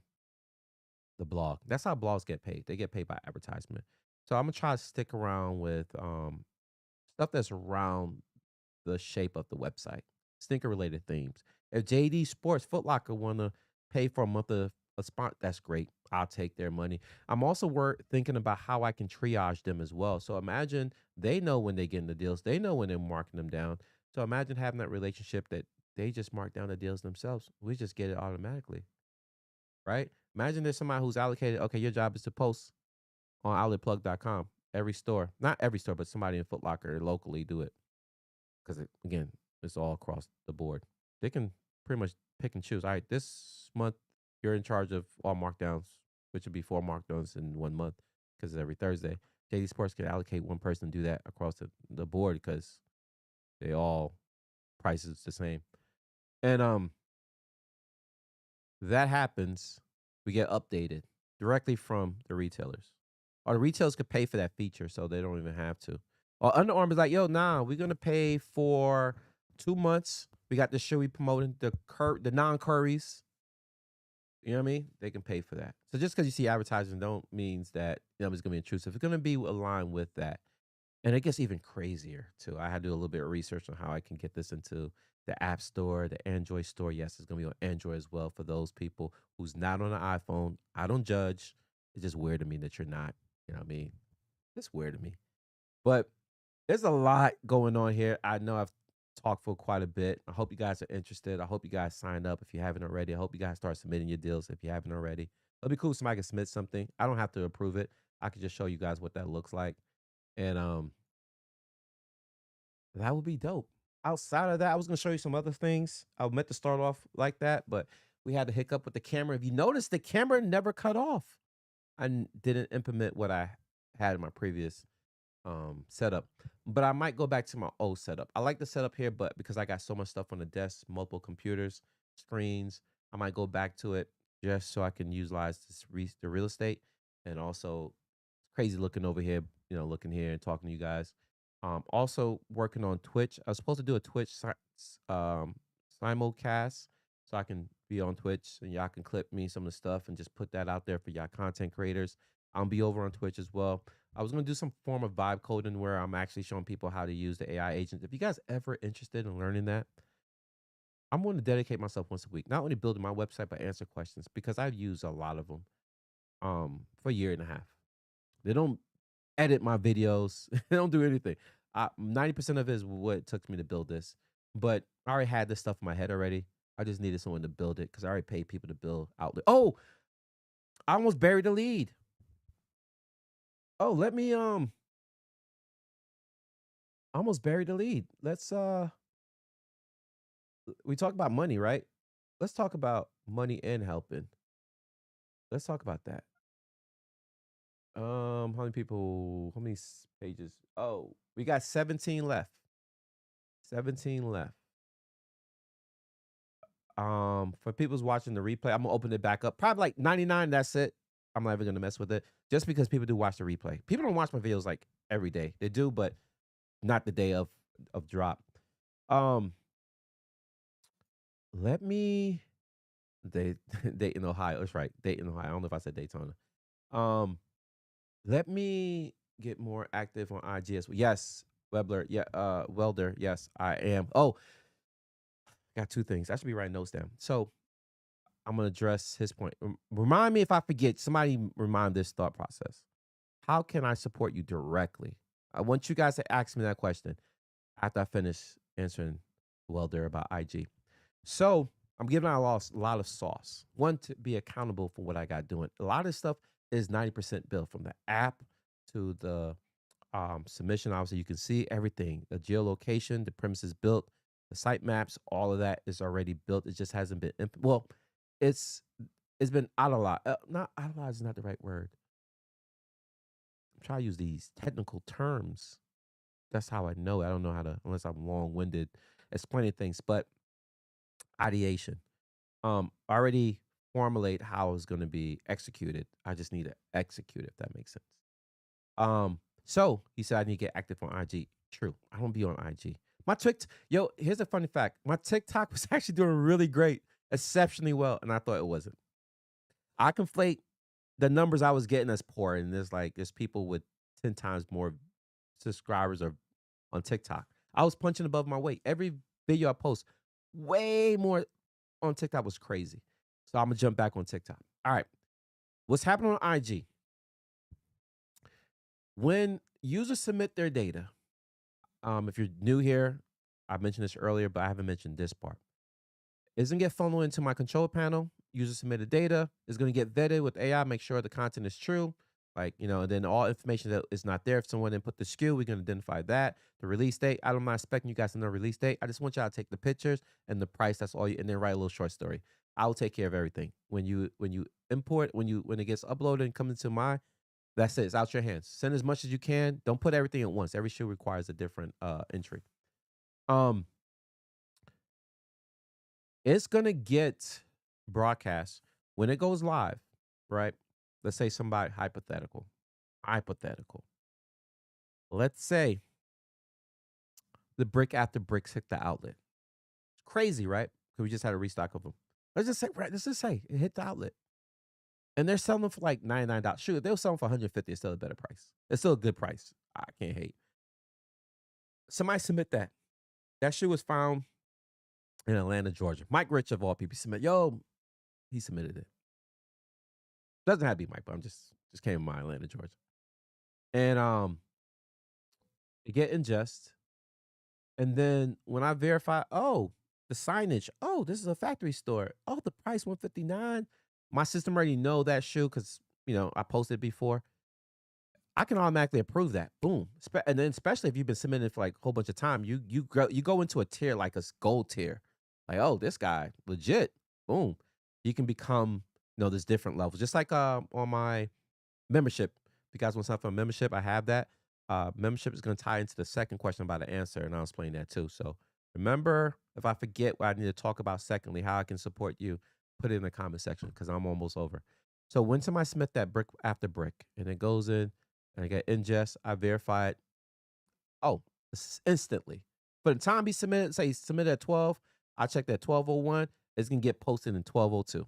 the blog. That's how blogs get paid. They get paid by advertisement. So I'm gonna try to stick around with stuff that's around the shape of the website, sneaker related themes. If JD Sports, Foot Locker wanna pay for a month of a spot, that's great. I'll take their money. I'm also thinking about how I can triage them as well. So imagine they know when they get in the deals, they know when they're marking them down. So imagine having that relationship that they just mark down the deals themselves. We just get it automatically, right? Imagine there's somebody who's allocated, okay, your job is to post on outletplug.com. Every store, not every store, but somebody in Foot Locker locally do it. Because again, it's all across the board. They can pretty much pick and choose. All right, this month you're in charge of all markdowns, which would be 4 markdowns in 1 month because it's every Thursday. JD Sports can allocate one person to do that across the board because they all prices the same. And that happens, we get updated directly from the retailers. Or the retailers could pay for that feature so they don't even have to. Or Under Armour's like, yo, nah, we're gonna pay for 2 months. We got the shoe we promoting, the non-curries. You know what I mean? They can pay for that. So just because you see advertising don't means that it's gonna be intrusive. It's gonna be aligned with that. And it gets even crazier too. I had to do a little bit of research on how I can get this into the App Store, the Android store. Yes, it's gonna be on Android as well for those people who's not on an iPhone. I don't judge. It's just weird to me that you're not. You know what I mean? It's weird to me. But there's a lot going on here. I know I've talked for quite a bit. I hope you guys are interested. I hope you guys sign up if you haven't already. I hope you guys start submitting your deals if you haven't already. It'll be cool if somebody can submit something. I don't have to approve it. I can just show you guys what that looks like. And that would be dope. Outside of that, I was gonna show you some other things. I meant to start off like that, but we had a hiccup with the camera. If you notice, the camera never cut off. Didn't implement what I had in my previous setup. But I might go back to my old setup. I like the setup here, but because I got so much stuff on the desk, multiple computers, screens, I might go back to it just so I can utilize the real estate. And also crazy looking over here, looking here and talking to you guys. Also working on Twitch. I was supposed to do a simulcast so I can be on Twitch and y'all can clip me some of the stuff and just put that out there for y'all content creators. I'll be over on Twitch as well. I was gonna do some form of vibe coding where I'm actually showing people how to use the AI agents. If you guys ever interested in learning that, I'm going to dedicate myself once a week, not only building my website but answer questions because I've used a lot of them for a year and a half. They don't edit my videos. They don't do anything. 90% of it is what it took me to build this. But I already had this stuff in my head already. I just needed someone to build it because I already paid people to build Outlet. Oh, I almost buried the lead. Oh, let me I almost buried the lead. Let's we talk about money, right? Let's talk about money and helping. Let's talk about that. How many people, how many pages? Oh, we got 17 left. 17 left. For people's watching the replay, I'm gonna open it back up. Probably like 99, that's it. I'm not even gonna mess with it. Just because people do watch the replay. People don't watch my videos like every day. They do, but not the day of drop. Um, let me they Dayton, Ohio. That's right. Dayton, Ohio. I don't know if I said Daytona. Um, let me get more active on IG as well. Yes, Webler. Yeah, Welder. Yes, I am. Oh, got two things. I should be writing notes down. So I'm gonna address his point. Remind me if I forget. Somebody remind this thought process. How can I support you directly? I want you guys to ask me that question after I finish answering Welder about IG. So I'm giving out a lot of sauce. One, to be accountable for what I got doing. A lot of this stuff is 90% built from the app to the submission. Obviously, you can see everything: the geolocation, the premises built, the site maps, all of that is already built. It just hasn't been well. It's it's been out a lot. Not out a lot is not the right word. I'm trying to use these technical terms. That's how I know. I don't know how to unless I'm long winded explaining things. But ideation, already formulate how it's going to be executed. I just need to execute it, if that makes sense. So he said I need to get active on IG. True. I don't be on IG. My TikTok, yo, here's a funny fact. My TikTok was actually doing really great, exceptionally well, and I thought it wasn't. I conflate the numbers I was getting as poor, and there's people with 10 times more subscribers or on TikTok. I was punching above my weight. Every video I post, way more on TikTok was crazy. So I'm gonna jump back on TikTok. All right. What's happening on IG? When users submit their data, if you're new here, I mentioned this earlier, but I haven't mentioned this part. It's gonna get funneled into my control panel. User submitted data is gonna get vetted with AI, make sure the content is true. And then all information that is not there. If someone input the SKU, we can identify that. The release date. I'm not expecting you guys to know release date. I just want y'all to take the pictures and the price. That's all you, and then write a little short story. I will take care of everything. When you import, when it gets uploaded and comes into my, that's it. It's out your hands. Send as much as you can. Don't put everything at once. Every shoe requires a different entry. Um, it's gonna get broadcast when it goes live, right? Let's say somebody hypothetical. Let's say the brick after bricks hit the outlet. It's crazy, right? Because we just had a restock of them. Let's just say it hit the outlet. And they're selling them for like $99. Shoot, if they were selling for $150, it's still a better price. It's still a good price. I can't hate. somebody submit that. That shoe was found in Atlanta, Georgia. Mike Rich of all people submit. Yo, he submitted it. Doesn't have to be Mike, but I'm just came to mind, Atlanta, Georgia. And it get ingest. And then when I verify, oh, the signage, oh, this is a factory store. Oh, the price 159. My system already know that shoe because I posted before. I can automatically approve that. Boom. And then especially if you've been submitting for like a whole bunch of time, you go into a tier like a gold tier. Like, oh, this guy legit. Boom. You can become there's different levels. Just like on my membership. If you guys want something on membership, I have that. Membership is going to tie into the second question about the answer, and I'll explain that too. So remember, if I forget what I need to talk about, secondly, how I can support you, put it in the comment section because I'm almost over. So when somebody submit that brick after brick, and it goes in, and I get ingest, I verify it. Oh, instantly. But the time he submitted, say he submitted at 12, I checked at 12:01. It's gonna get posted in 12:02.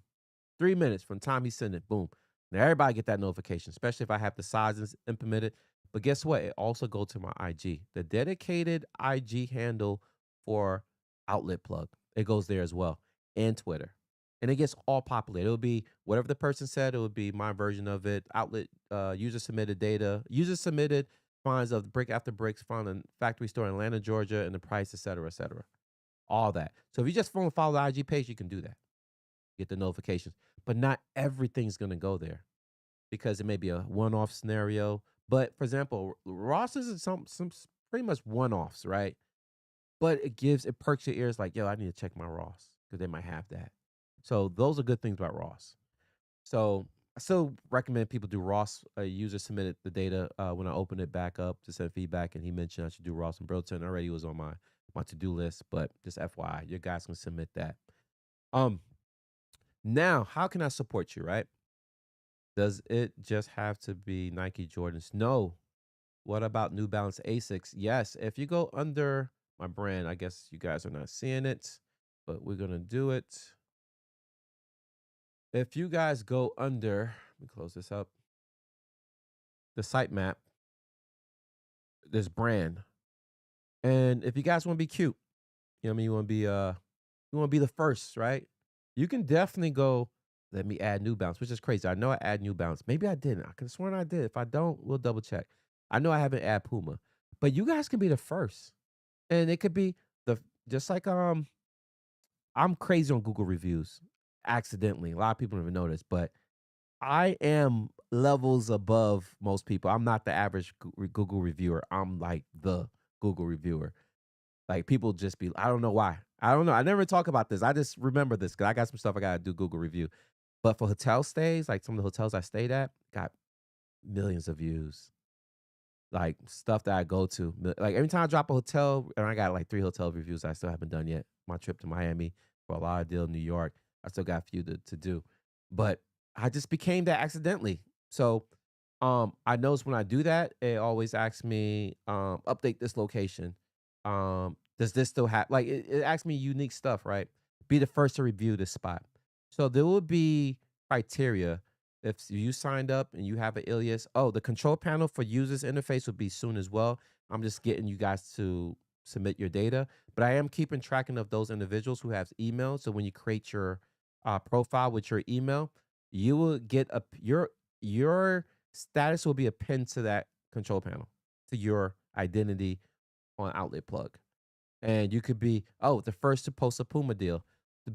3 minutes from the time he sent it. Boom. Now everybody get that notification, especially if I have the sizes implemented. But guess what? It also go to my IG, the dedicated IG handle for Outlet Plug. It goes there as well, and Twitter, and it gets all populated. It'll be whatever the person said. It would be my version of it. Outlet user submitted data. User submitted finds of brick after bricks found in factory store in Atlanta, Georgia, and the price, et cetera, et cetera. All that. So if you just follow the IG page, you can do that. Get the notifications. But not everything's going to go there because it may be a one-off scenario. But for example, Ross is some pretty much one-offs, right? But it perks your ears like, yo, I need to check my Ross because they might have that. So those are good things about Ross. So I still recommend people do Ross. A user submitted the data when I opened it back up to send feedback, and he mentioned I should do Ross and Burlington. Already was on my to-do list, but just FYI, your guys can submit that. Um, Now, how can I support you, right? Does it just have to be Nike Jordans? No. What about New Balance Asics? Yes. If you go under my brand, I guess you guys are not seeing it, but we're going to do it. If you guys go under, let me close this up, the sitemap, this brand. And if you guys want to be cute, you know what I mean? You want to be the first, right? You can definitely go, let me add New Balance, which is crazy. I know I add New Balance. Maybe I didn't. I could have sworn I did. If I don't, we'll double check. I know I haven't add Puma. But you guys can be the first. And it could be just like I'm crazy on Google reviews accidentally. A lot of people don't even know this, but I am levels above most people. I'm not the average Google reviewer. I'm like the Google reviewer. Like people just be, I don't know why. I don't know. I never talk about this. I just remember this because I got some stuff I gotta do Google review. But for hotel stays, like some of the hotels I stayed at, got millions of views. Like stuff that I go to. Like every time I drop a hotel, and I got like 3 hotel reviews I still haven't done yet. My trip to Miami, Fort Lauderdale, New York. I still got a few to do. But I just became that accidentally. So I notice when I do that, it always asks me, update this location. Does this still have like it asks me unique stuff, right? Be the first to review this spot. So there will be criteria if you signed up and you have an alias. Oh, the control panel for users interface will be soon as well. I'm just getting you guys to submit your data, but I am keeping tracking of those individuals who have emails. So when you create your profile with your email, you will get your status will be a pin to that control panel to your identity on Outlet Plug. And you could be, oh, the first to post a Puma deal, the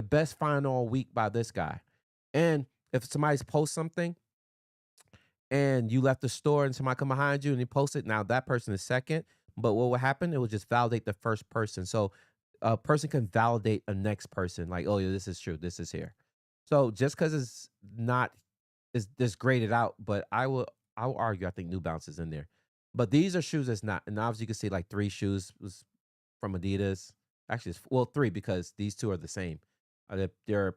best find all week by this guy. And if somebody's post something and you left the store and somebody come behind you and they post it, now that person is second. But what will happen? It will just validate the first person. So a person can validate a next person, like, oh yeah, this is true, this is here. So just because it's not is this graded out, but I will argue I think New Balance is in there. But these are shoes that's not, and obviously you can see like 3 shoes was from Adidas. Actually, well, 3 because these 2 are the same. They're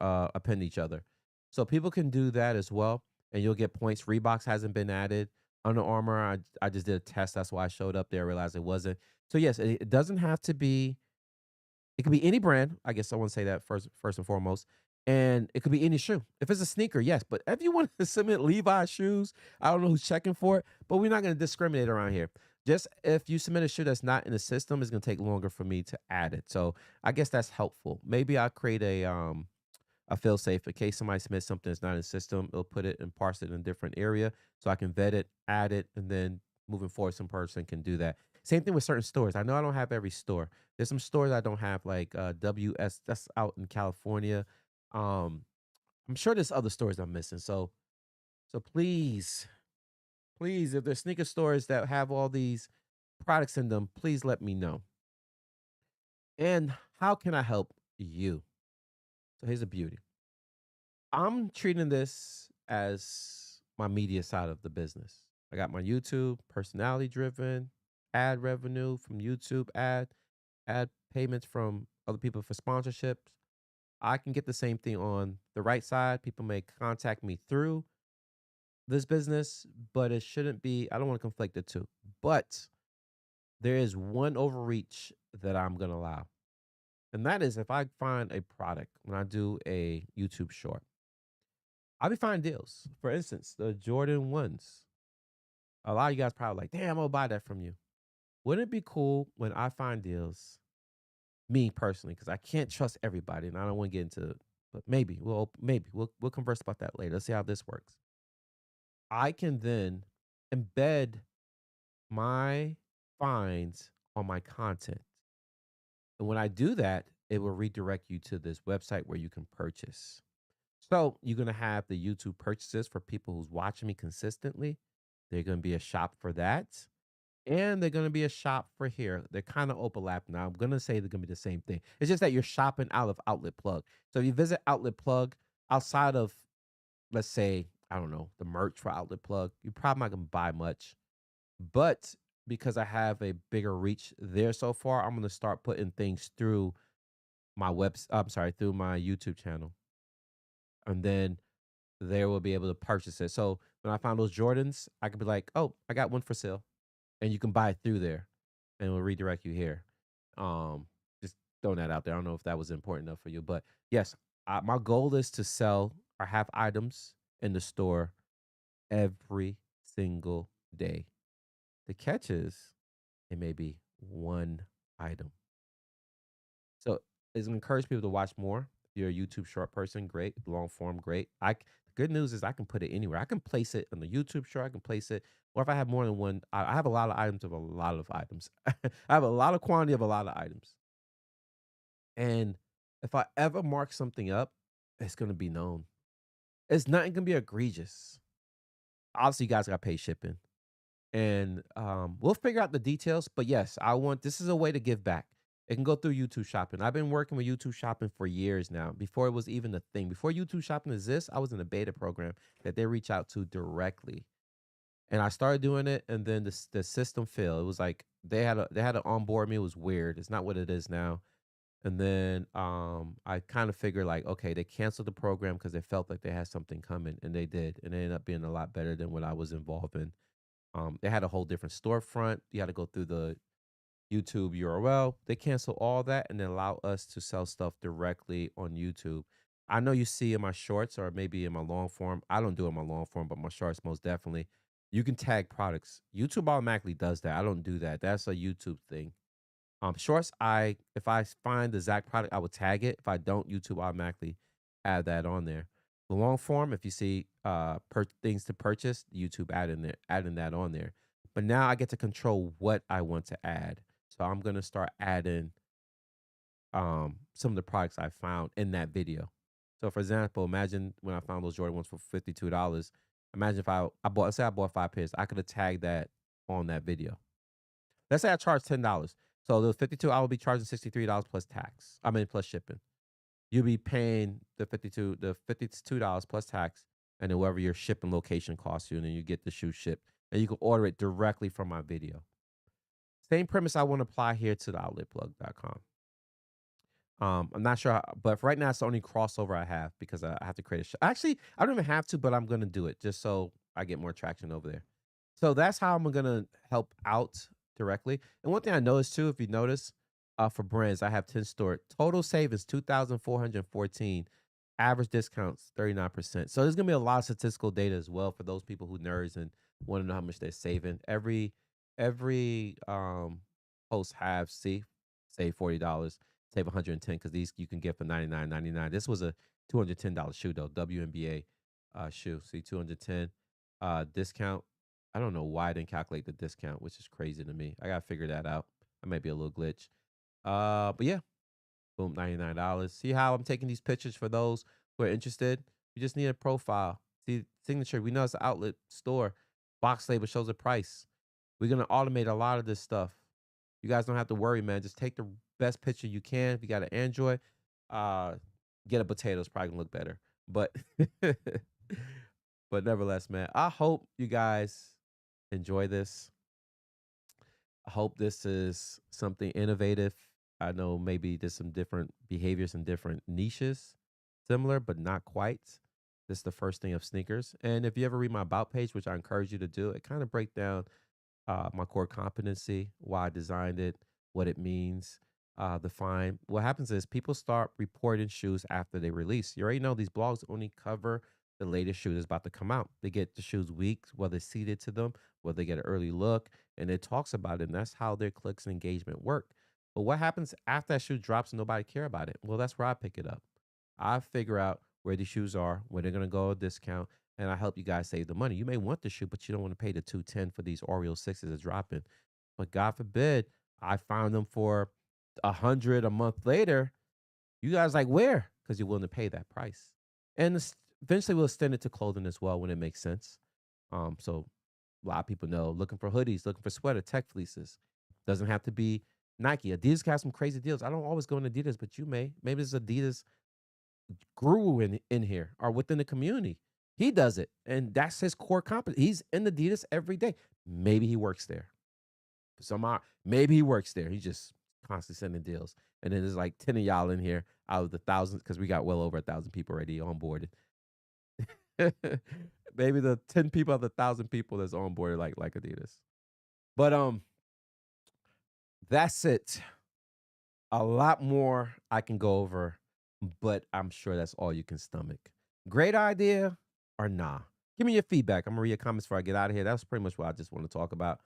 append each other. So people can do that as well, and you'll get points. Reeboks hasn't been added. Under Armour, I just did a test. That's why I showed up there. Realized it wasn't. So yes, it doesn't have to be. It could be any brand. I guess I want to say that first and foremost. And it could be any shoe. If it's a sneaker, yes, but if you want to submit Levi's shoes, I don't know who's checking for it, but we're not gonna discriminate around here. Just if you submit a shoe that's not in the system, it's gonna take longer for me to add it. So I guess that's helpful. Maybe I'll create a fail safe in case somebody submits something that's not in the system. It'll put it and parse it in a different area so I can vet it, add it, and then moving forward, some person can do that. Same thing with certain stores. I know I don't have every store. There's some stores I don't have, like WS, that's out in California. Um, I'm sure there's other stores I'm missing. So please, please, if there's sneaker stores that have all these products in them, please let me know. And how can I help you? So here's the beauty. I'm treating this as my media side of the business. I got my YouTube, personality driven, ad revenue from YouTube, ad payments from other people for sponsorships. I can get the same thing on the right side. People may contact me through this business, but it shouldn't be, I don't want to conflict the two. But there is one overreach that I'm going to allow. And that is if I find a product when I do a YouTube short, I'll be finding deals. For instance, the Jordan 1s. A lot of you guys probably like, damn, I'm going to buy that from you. Wouldn't it be cool when I find deals, me personally, because I can't trust everybody and I don't want to get into, but maybe we'll converse about that later. Let's see how this works. I can then embed my finds on my content. And when I do that, it will redirect you to this website where you can purchase. So you're gonna have the YouTube purchases for people who's watching me consistently. They're gonna be a shop for that. And they're gonna be a shop for here. They're kind of overlapped now. I'm gonna say they're gonna be the same thing. It's just that you're shopping out of Outlet Plug. So if you visit Outlet Plug outside of, let's say, I don't know, the merch for Outlet Plug, you're probably not gonna buy much. But because I have a bigger reach there so far, I'm gonna start putting things through my I'm sorry, through my YouTube channel. And then they will be able to purchase it. So when I find those Jordans, I could be like, "Oh, I got one for sale," and you can buy it through there, and it will redirect you here. Just throwing that out there. I don't know if that was important enough for you, but yes, my goal is to sell or have items in the store every single day. The catch is it may be one item. So it's gonna encourage people to watch more. If you're a YouTube short person, great. Long form, great. The good news is I can put it anywhere. I can place it on the YouTube short. I can place it, or if I have more than one, I have a lot of items of a lot of items. I have a lot of quantity of a lot of items, and if I ever mark something up, it's gonna be known. It's nothing gonna be egregious. Obviously, you guys got to pay shipping. And we'll figure out the details. But yes, I want this is a way to give back. It can go through YouTube Shopping. I've been working with YouTube Shopping for years now. Before it was even a thing. Before YouTube Shopping exists, I was in a beta program that they reach out to directly. And I started doing it, and then the system failed. It was like they had to onboard me. It was weird. It's not what it is now. And then I kind of figured like, okay, they canceled the program because they felt like they had something coming, and they did, and it ended up being a lot better than what I was involved in. They had a whole different storefront. You had to go through the YouTube URL. They cancel all that and then allow us to sell stuff directly on YouTube. I know you see in my shorts or maybe in my long form. I don't do it in my long form, but my shorts most definitely. You can tag products. YouTube automatically does that. I don't do that. That's a YouTube thing. Shorts, if I find the exact product, I will tag it. If I don't, YouTube automatically add that on there. The long form, if you see things to purchase, YouTube adding that on there. But now I get to control what I want to add. So I'm gonna start adding some of the products I found in that video. So for example, imagine when I found those Jordan ones for $52. Imagine if I bought, let's say I bought 5 pairs, I could have tagged that on that video. Let's say I charge $10. So the 52, I will be charging $63 plus tax. I mean plus shipping. You'll be paying the $52 plus tax, and then whatever your shipping location costs you, and then you get the shoe shipped. And you can order it directly from my video. Same premise I want to apply here to the outletplug.com. I'm not sure, but for right now, it's the only crossover I have because I have to create a show. Actually, I don't even have to, but I'm gonna do it just so I get more traction over there. So that's how I'm gonna help out directly. And one thing I noticed too, if you notice, for brands, I have 10 stored. Total save is 2,414. Average discounts 39%. So there's gonna be a lot of statistical data as well for those people who nerds and want to know how much they're saving. Every host have see save $40, save 110 because these you can get for 99.99. This was a $210 shoe though, WNBA shoe. See 210 discount. I don't know why I didn't calculate the discount, which is crazy to me. I gotta figure that out. That might be a little glitch. But yeah, boom, $99. See how I'm taking these pictures for those who are interested? You just need a profile. See, signature. We know it's an outlet store. Box label shows the price. We're gonna automate a lot of this stuff. You guys don't have to worry, man. Just take the best picture you can. If you got an Android, uh, get a potato. It's probably gonna look better. But but nevertheless, man, I hope you guys enjoy this. I hope this is something innovative. I know maybe there's some different behaviors and different niches, similar but not quite. This is the first thing of sneakers. And if you ever read my about page, which I encourage you to do, it kind of break down my core competency, why I designed it, what it means, the fine. What happens is people start reporting shoes after they release. You already know these blogs only cover the latest shoe that's about to come out. They get the shoes weeks, whether it's seeded to them, whether they get an early look, and it talks about it. And that's how their clicks and engagement work. But what happens after that shoe drops and nobody care about it? Well, that's where I pick it up. I figure out where these shoes are, where they're gonna go a discount, and I help you guys save the money. You may want the shoe, but you don't want to pay the 210 for these Oreo sixes that's dropping. But God forbid, I found them for 100 a month later. You guys like where? Because you're willing to pay that price. And eventually we'll extend it to clothing as well when it makes sense. So a lot of people know looking for hoodies, looking for sweater, tech fleeces. Doesn't have to be Nike. Adidas got some crazy deals. I don't always go in Adidas, but you may. Maybe it's Adidas guru in here or within the community. He does it, and that's his core competence. He's in Adidas every day. Maybe he works there. Somehow, maybe he works there. He's just constantly sending deals. And then there's like 10 of y'all in here out of the thousands, because we got well over 1,000 people already on board. Maybe the 10 people of the 1,000 people that's on board like Adidas. But that's it. A lot more I can go over, but I'm sure that's all you can stomach. Great idea or nah? Give me your feedback. I'm gonna read your comments before I get out of here. That's pretty much what I just want to talk about.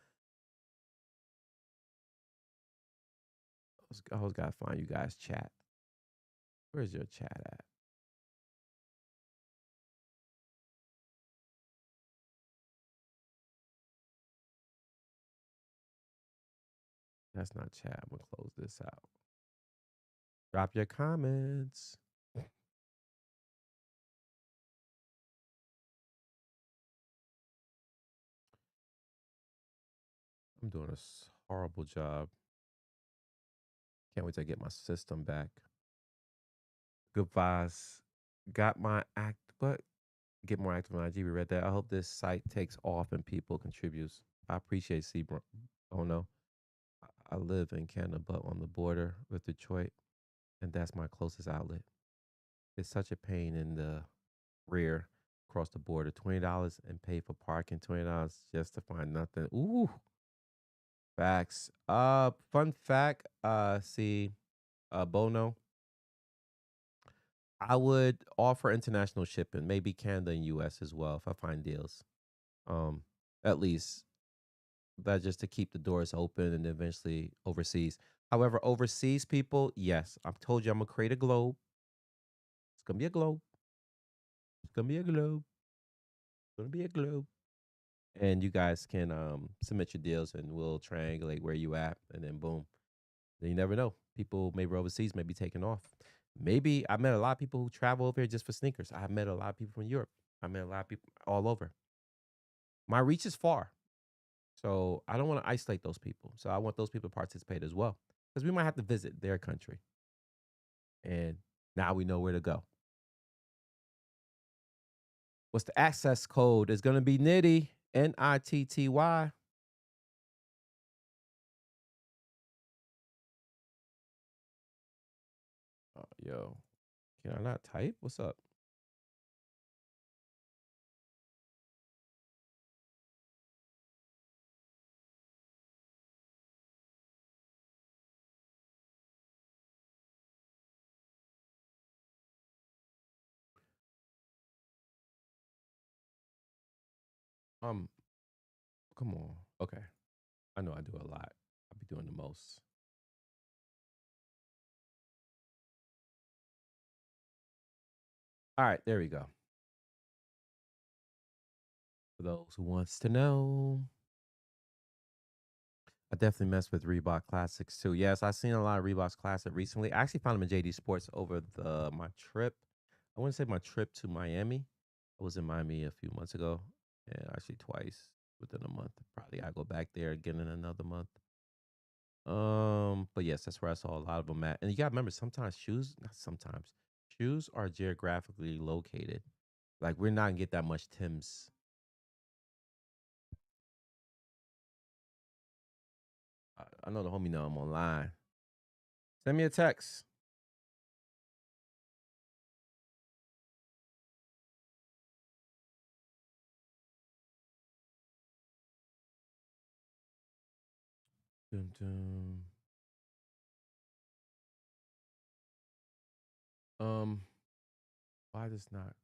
I always gotta find you guys chat. Where's your chat at? That's not chat. I'm gonna close this out. Drop your comments. I'm doing a horrible job. Can't wait to get my system back. Good vibes. Got my act, but get more active on IG. We read that. I hope this site takes off and people contributes. I appreciate Seabrook. Oh no, I live in Canada, but on the border with Detroit, and that's my closest outlet. It's such a pain in the rear across the border. $20 and pay for parking. $20 just to find nothing. Ooh, facts. Fun fact. See, Bono. I would offer international shipping, maybe Canada and US as well if I find deals. Um, at least that just to keep the doors open and eventually overseas. However, overseas people, yes, I've told you I'm gonna create a globe. It's gonna be a globe. It's gonna be a globe. It's gonna be a globe. And you guys can submit your deals and we'll triangulate where you at and then boom. Then you never know. People maybe overseas may be taking off. Maybe I met a lot of people who travel over here just for sneakers. I met a lot of people from Europe. I met a lot of people all over. My reach is far. So I don't want to isolate those people. So I want those people to participate as well. Because we might have to visit their country. And now we know where to go. What's the access code? It's gonna be Nitty. Nitty. Yo, can I not type? What's up? Um, come on. Okay. I know I do a lot. I be doing the most. All right, there we go. For those who wants to know, I definitely mess with Reebok Classics too. Yes, I've seen a lot of Reebok Classic recently. I actually found them in JD Sports over my trip. I wouldn't say my trip to Miami. I was in Miami a few months ago, and actually twice within a month. Probably I go back there again in another month. But yes, that's where I saw a lot of them at. And you gotta remember, sometimes shoes, not sometimes, shoes are geographically located. Like we're not gonna get that much Tim's. I know the homie know I'm online. Send me a text. Dun, dun. Um, why does not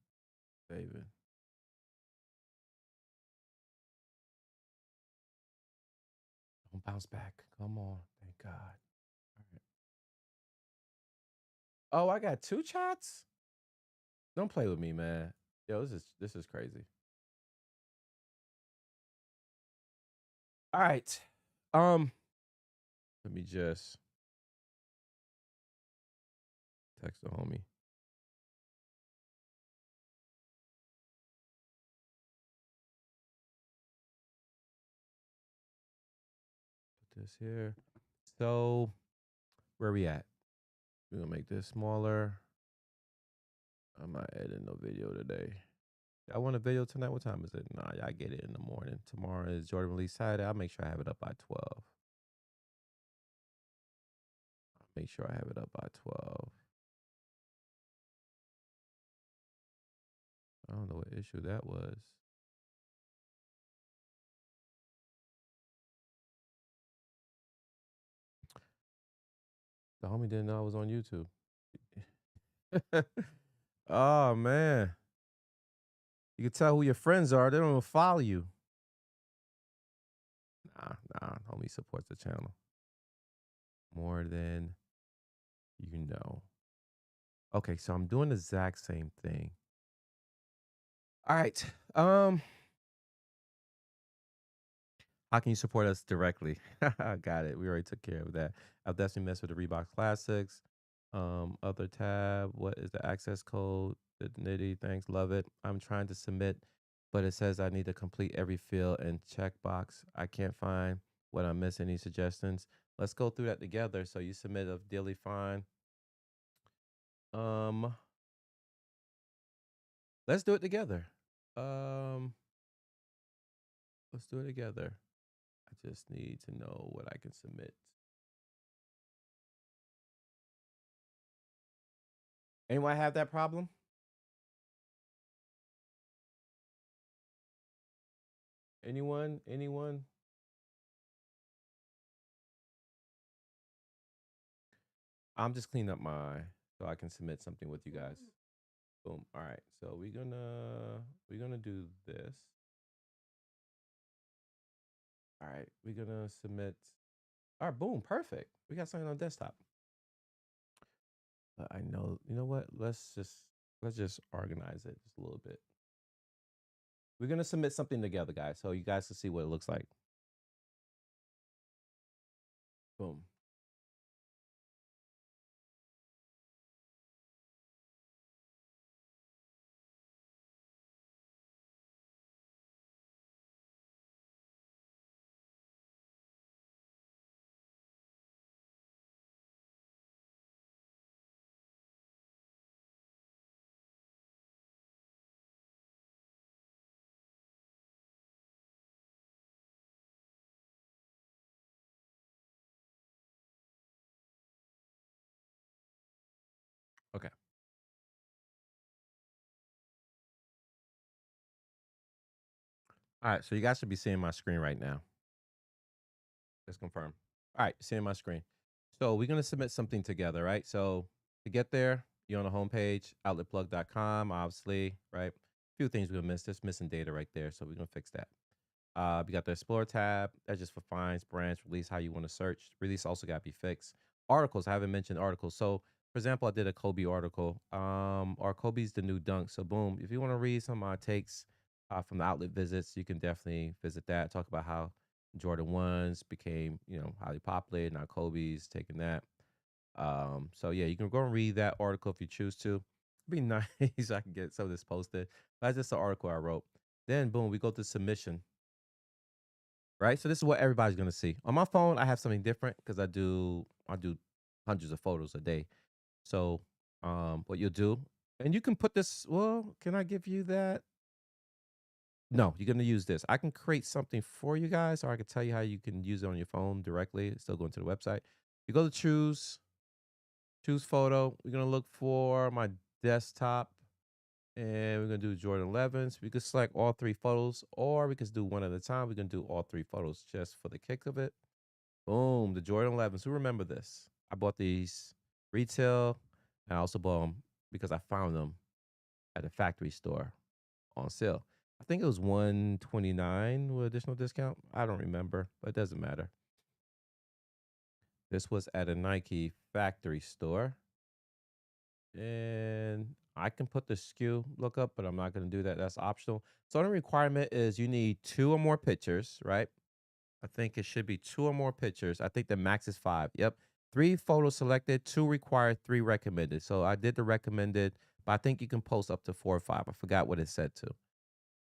David? Don't bounce back. Come on. Thank God. All right. Oh, I got two chats? Don't play with me, man. Yo, this is crazy. All right. Let me just text the homie. Put this here. So where we at? We're gonna make this smaller. I'm not editing no video today. I want a video tonight. What time is it? Nah, y'all get it in the morning. Tomorrow is Jordan release Saturday. I'll make sure I have it up by 12. I'll make sure I have it up by 12. I don't know what issue that was. The homie didn't know I was on YouTube. Oh man. You can tell who your friends are. They don't even follow you. Nah. Homie supports the channel more than you know. Okay, so I'm doing the exact same thing. All right. How can you support us directly? Got it. We already took care of that. I've definitely messed with the Reebok Classics. Other tab. What is the access code? The nitty. Thanks. Love it. I'm trying to submit, but it says I need to complete every field and checkbox. I can't find what I'm missing. Any suggestions? Let's go through that together. So you submit a daily fine. Um, let's do it together. Um, let's do it together. I just need to know what I can submit. Anyone have that problem? Anyone? Anyone? I'm just cleaning up my so I can submit something with you guys. Boom. All right. So we're gonna do this. All right. We're gonna submit. All right. Boom. Perfect. We got something on desktop. But I know. You know what? Let's just organize it just a little bit. We're gonna submit something together, guys, so you guys can see what it looks like. Boom. Okay. All right. So you guys should be seeing my screen right now. Let's confirm. All right, seeing my screen. So we're gonna submit something together, right? So to get there, you're on the homepage, outletplug.com, obviously, right? A few things we're gonna miss. There's missing data right there, so we're gonna fix that. You got the Explore tab. That's just for finds, branch, release, how you want to search. Release also got to be fixed. Articles. I haven't mentioned articles. So, for example, I did a Kobe article. Or Kobe's the new dunk. So, boom. If you want to read some of my takes from the outlet visits, you can definitely visit that. Talk about how Jordan ones became, highly popular. Now Kobe's taking that. So yeah, you can go and read that article if you choose to. It'd be nice I can get some of this posted. That's just the article I wrote. Then boom, we go to submission, right? So this is what everybody's gonna see. On my phone, I have something different because I do hundreds of photos a day. So what you'll do, and you can put this, well, can I give you that? No, you're gonna use this. I can create something for you guys, or I can tell you how you can use it on your phone directly. Still going to the website. You go to choose photo. We're gonna look for my desktop, and we're gonna do Jordan 11s. We could select all three photos, or we could do one at a time. We can do all three photos just for the kick of it. Boom, the Jordan 11s. Who remember this? I bought these retail, and I also bought them because I found them at a factory store on sale. I think it was 129 with additional discount. I don't remember, but it doesn't matter. This was at a Nike factory store. And I can put the SKU lookup, but I'm not going to do that. That's optional. So the requirement is you need two or more pictures, right? I think it should be two or more pictures. I think the max is 5. Yep. 3 photos selected, 2 required, 3 recommended. So I did the recommended, but I think you can post up to 4 or 5. I forgot what it said to.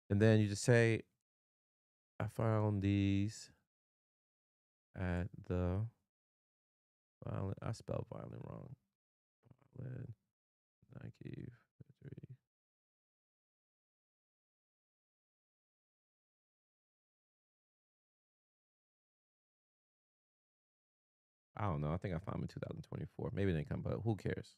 And then you just say, I found these at the violent. I spelled violent wrong. Violent Nike factory. I don't know. I think I found them in 2024. Maybe they didn't come, but who cares?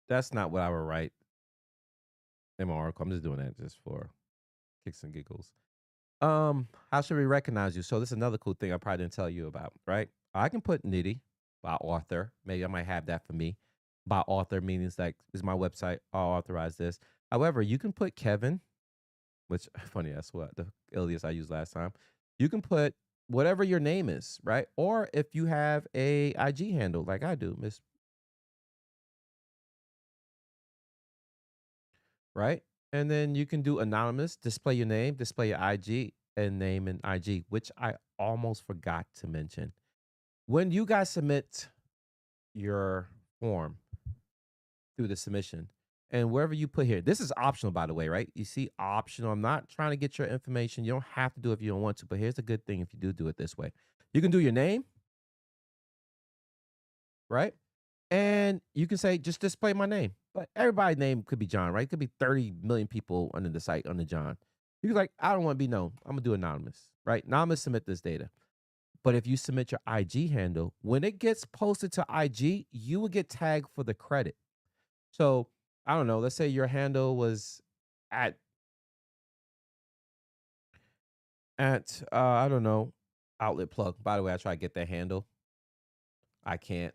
That's not what I would write in my article. I'm just doing that just for kicks and giggles. How should we recognize you? So this is another cool thing I probably didn't tell you about, right? I can put Nitty by author. Maybe I might have that for me. By author means like this is my website. I'll authorize this. However, you can put Kevin, which funny, that's what the alias I used last time. You can put whatever your name is, right? Or if you have a IG handle like I do, Miss, right? And then you can do anonymous, display your name, display your IG and name and IG, which I almost forgot to mention. When you guys submit your form through the submission, and wherever you put here, this is optional, by the way, right? You see, optional. I'm not trying to get your information. You don't have to do it if you don't want to, but here's a good thing if you do it this way. You can do your name, right? And you can say, just display my name. But everybody's name could be John, right? It could be 30 million people under the site under John. You can like, I don't want to be known. I'm gonna do anonymous, right? Anonymous submit this data. But if you submit your IG handle, when it gets posted to IG, you will get tagged for the credit. So I don't know. Let's say your handle was at I don't know, outlet plug. By the way, I try to get that handle. I can't.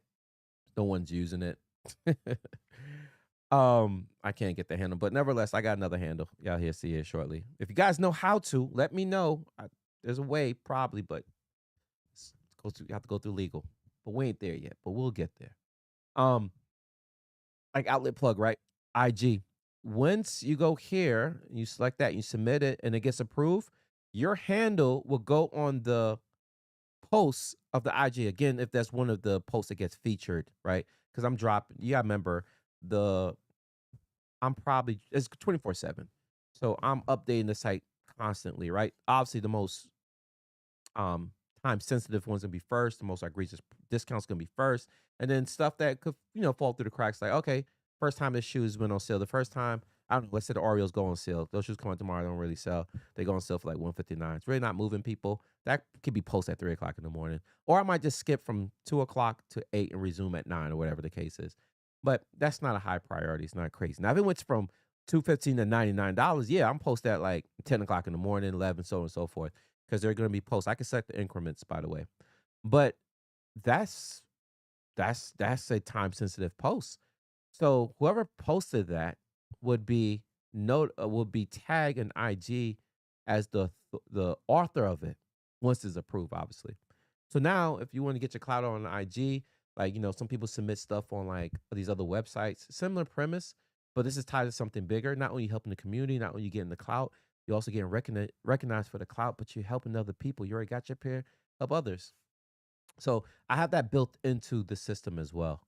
No one's using it. I can't get the handle, but nevertheless, I got another handle. Y'all here see it shortly. If you guys know how to, let me know. There's a way, probably, but you have to go through legal. But we ain't there yet. But we'll get there. Um, like outlet plug, right? IG. Once you go here, you select that, you submit it, and it gets approved. Your handle will go on the posts of the IG again if that's one of the posts that gets featured, right? Because I'm dropping. You gotta remember the I'm probably it's 24/7. So I'm updating the site constantly, right? Obviously the most um time sensitive one's gonna be first, the most egregious discounts gonna be first, and then stuff that could, fall through the cracks like, okay, first time this shoes went on sale. The first time, I don't know, let's say the Oreos go on sale. Those shoes come out tomorrow, don't really sell. They go on sale for like 159. It's really not moving people. That could be posted at 3 o'clock in the morning. Or I might just skip from 2 o'clock to 8 and resume at 9 or whatever the case is. but that's not a high priority. It's not crazy. Now, if it went from 215 to $99, yeah, I'm post at like 10 o'clock in the morning, 11, so on and so forth, because they're going to be posts. I can set the increments, by the way, but that's that's a time sensitive post. So whoever posted that would be would be tagged in IG as the author of it once it's approved, obviously. So now, if you want to get your clout on IG, like some people submit stuff on like these other websites, similar premise, but this is tied to something bigger. Not only helping the community, not only you getting the clout, you're also getting recognized for the clout, but you're helping other people. You already got your peer, help others. So I have that built into the system as well.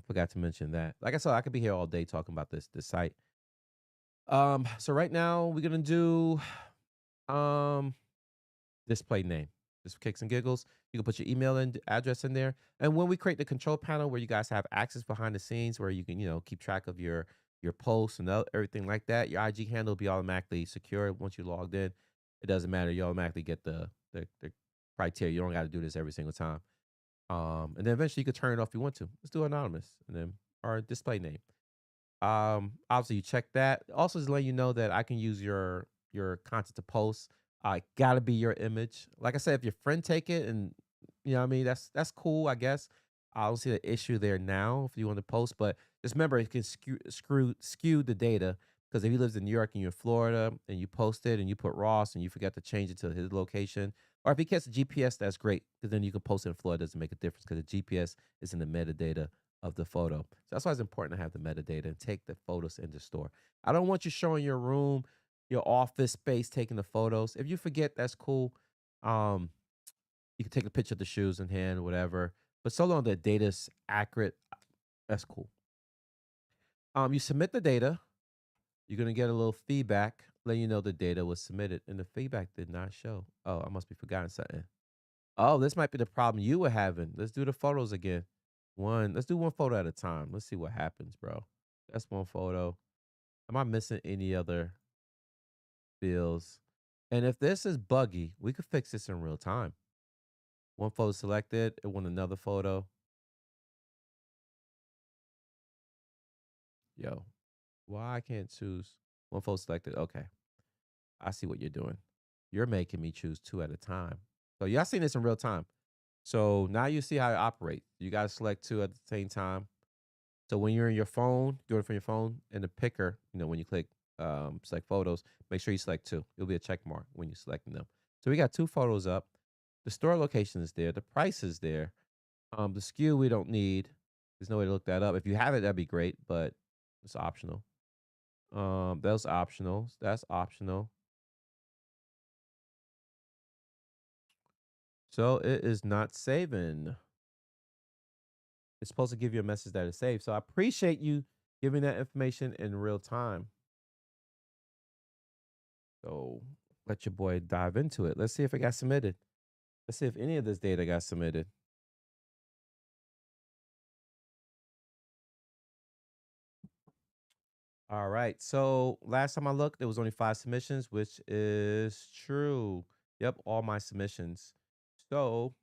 Forgot to mention that. Like I said, I could be here all day talking about this site. So right now we're gonna do um display name. Just for kicks and giggles. You can put your email and address in there. And when we create the control panel where you guys have access behind the scenes where you can, keep track of your posts and everything like that, your IG handle will be automatically secure once you logged in. It doesn't matter. You automatically get the criteria. You don't got to do this every single time. And then eventually you could turn it off if you want to. Let's do anonymous and then or display name. Obviously you check that. Also, just letting you know that I can use your content to post. I gotta be your image. Like I said, if your friend take it and what I mean, that's cool, I guess. I don't see the issue there now if you want to post, but just remember it can skew the data because if he lives in New York and you're in Florida and you post it and you put Ross and you forget to change it to his location, or if he gets a GPS, that's great because then you can post it in Florida. It doesn't make a difference because the GPS is in the metadata of the photo. So that's why it's important to have the metadata and take the photos in the store. I don't want you showing your room, your office space, taking the photos. If you forget, that's cool. Um, you can take a picture of the shoes in hand, whatever. But so long the data's accurate, that's cool. You submit the data. You're gonna get a little feedback letting you know the data was submitted, and the feedback did not show. Oh, I must be forgotten something. Oh, this might be the problem you were having. Let's do the photos again. Let's do one photo at a time. Let's see what happens, bro. That's one photo. Am I missing any other fields? And if this is buggy, we could fix this in real time. One photo selected, and want another photo. Yo, why I can't choose one photo selected? Okay, I see what you're doing. You're making me choose two at a time. So y'all seen this in real time. So now you see how it operates. You gotta select two at the same time. So when you're in your phone, doing it from your phone, in the picker, when you click select photos, make sure you select two. It'll be a check mark when you're selecting them. So we got two photos up. The store location is there. The price is there. The SKU we don't need. There's no way to look that up. If you have it, that'd be great, but it's optional. That's optional. That's optional. So it is not saving. It's supposed to give you a message that is saved. So I appreciate you giving that information in real time. So let your boy dive into it. Let's see if it got submitted. Let's see if any of this data got submitted. All right. So last time I looked, there was only 5 submissions, which is true. Yep, all my submissions. So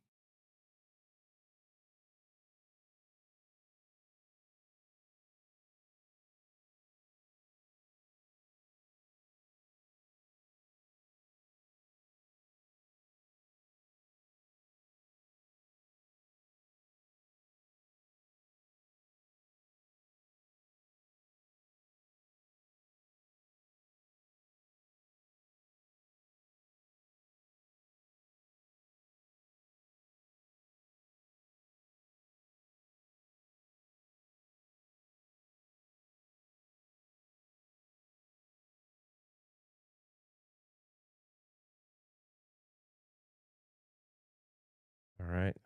all right.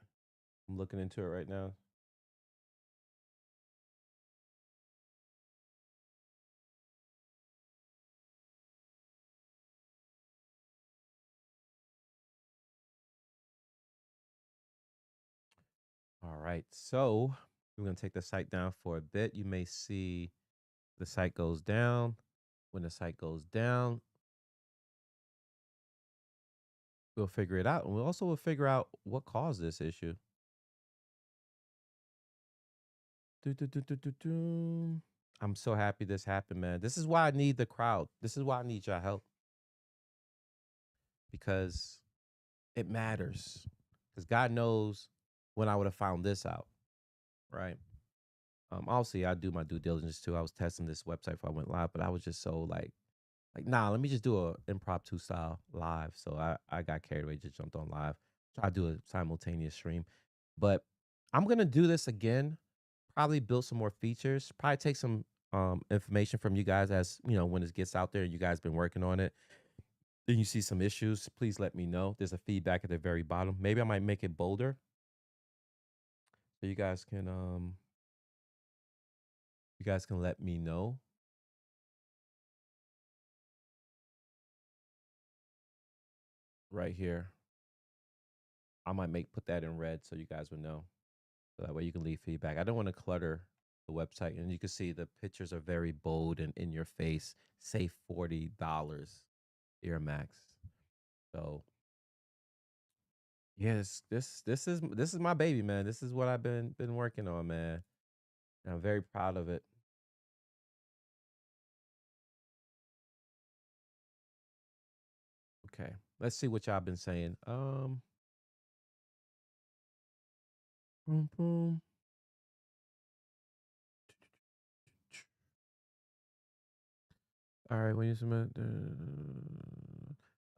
I'm looking into it right now. All right. So we're gonna take the site down for a bit. You may see the site goes down. When the site goes down, we'll figure it out. And we also will figure out what caused this issue. Do, do, do, do, do, do. I'm so happy this happened, man. This is why I need the crowd. This is why I need your help because it matters. Because God knows when I would have found this out, right? Obviously, I do my due diligence too. I was testing this website before I went live, but I was just so like, nah, let me just do a impromptu style live. So I got carried away, just jumped on live, try to do a simultaneous stream. But I'm gonna do this again, probably build some more features, probably take some information from you guys as you know when it gets out there and you guys been working on it. Then you see some issues, please let me know. There's a feedback at the very bottom. Maybe I might make it bolder so you guys can let me know right here. I might make put that in red so you guys would know. So that way you can leave feedback. I don't want to clutter the website. And you can see the pictures are very bold and in your face. Save $40 Air Max. So yes, this is my baby, man. This is what I've been working on, man. And I'm very proud of it. Okay. Let's see what y'all been saying. Boom, boom. All right, when you submit,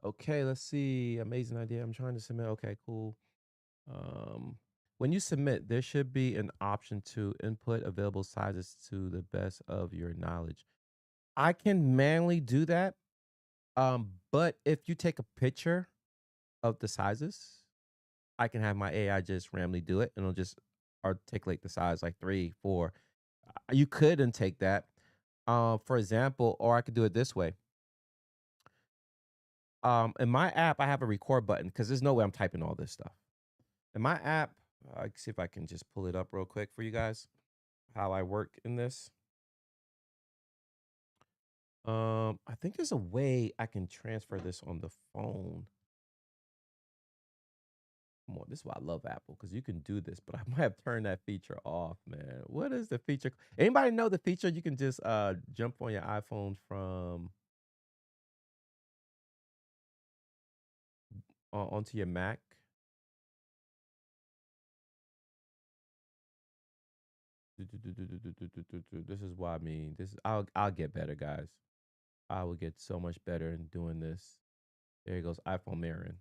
okay, let's see. Amazing idea. I'm trying to submit. Okay, cool. When you submit, there should be an option to input available sizes to the best of your knowledge. I can manually do that. But if you take a picture of the sizes, I can have my AI just randomly do it and it'll just articulate the size like 3, 4. You couldn't take that. For example, or I could do it this way. In my app, I have a record button because there's no way I'm typing all this stuff. In my app, I see if I can just pull it up real quick for you guys. How I work in this. I think there's a way I can transfer this on the phone. Come on, this is why I love Apple because you can do this, but I might have turned that feature off, man. What is the feature? Anybody know the feature you can just jump on your iPhone from onto your Mac? This is what I mean. This is I'll get better, guys. I will get so much better in doing this. There goes iPhone mirroring.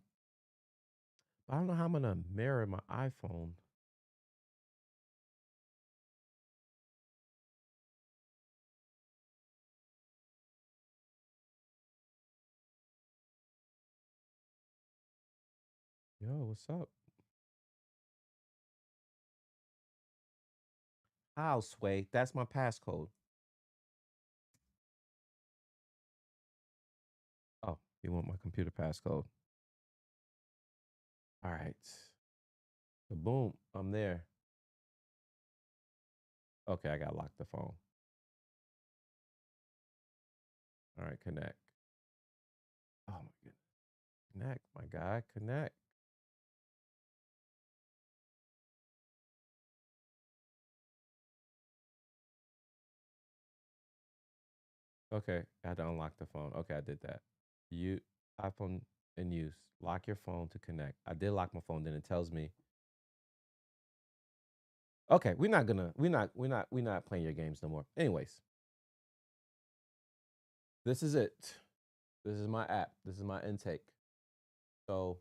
I don't know how I'm gonna mirror my iPhone. Yo, what's up? How Sway? That's my passcode. Oh, you want my computer passcode? All right. So boom, I'm there. Okay, I got locked the phone. All right, connect. Oh my goodness. Connect, my guy. Connect. Okay, I had to unlock the phone. Okay, I did that. You iPhone in use. Lock your phone to connect. I did lock my phone, then it tells me. Okay, we're not playing your games no more. Anyways, this is it. This is my app. This is my intake. So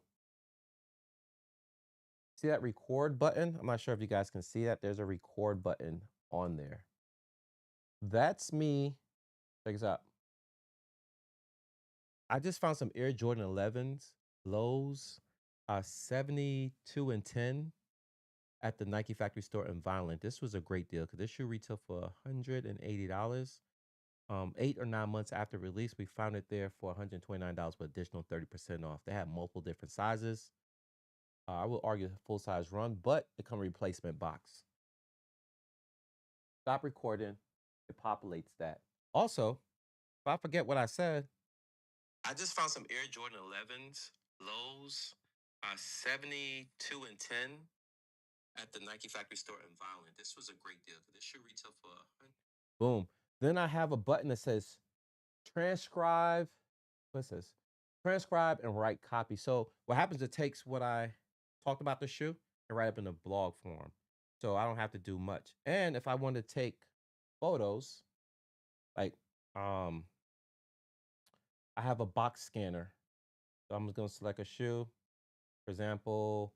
see that record button? I'm not sure if you guys can see that. There's a record button on there. That's me. Check this out. I just found some Air Jordan 11s, lows, 72 and 10 at the Nike factory store in Violent. This was a great deal because this shoe retail for $180. 8 or 9 months after release, we found it there for $129 with additional 30% off. They have multiple different sizes. I will argue full size run, but it come replacement box. Stop recording. It populates that. Also, if I forget what I said, I just found some Air Jordan 11s, lows, 72 and 10 at the Nike factory store in Violent. This was a great deal. This shoe retail for boom. Then I have a button that says transcribe. What's this? Transcribe and write copy. So what happens? It takes what I talked about the shoe and write up in a blog form. So I don't have to do much. And if I want to take photos, like um, I have a box scanner. So I'm just gonna select a shoe. For example,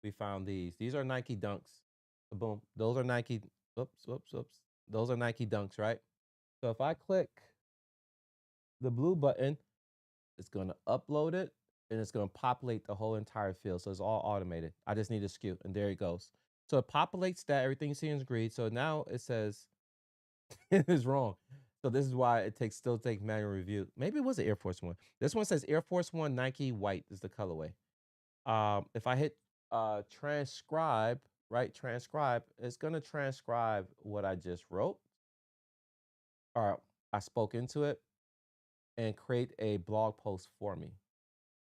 we found these. These are Nike Dunks. So boom. Those are Nike. Whoops, whoops, whoops. Those are Nike Dunks, right? So if I click the blue button, it's going to upload it and it's going to populate the whole entire field. So it's all automated. I just need a SKU and there it goes. So it populates that. Everything you see is green. So now it says it is wrong. So this is why it still takes manual review. Maybe it was an Air Force One. This one says Air Force One Nike white is the colorway. If I hit transcribe, right? Transcribe, it's gonna transcribe what I just wrote or I spoke into it and create a blog post for me.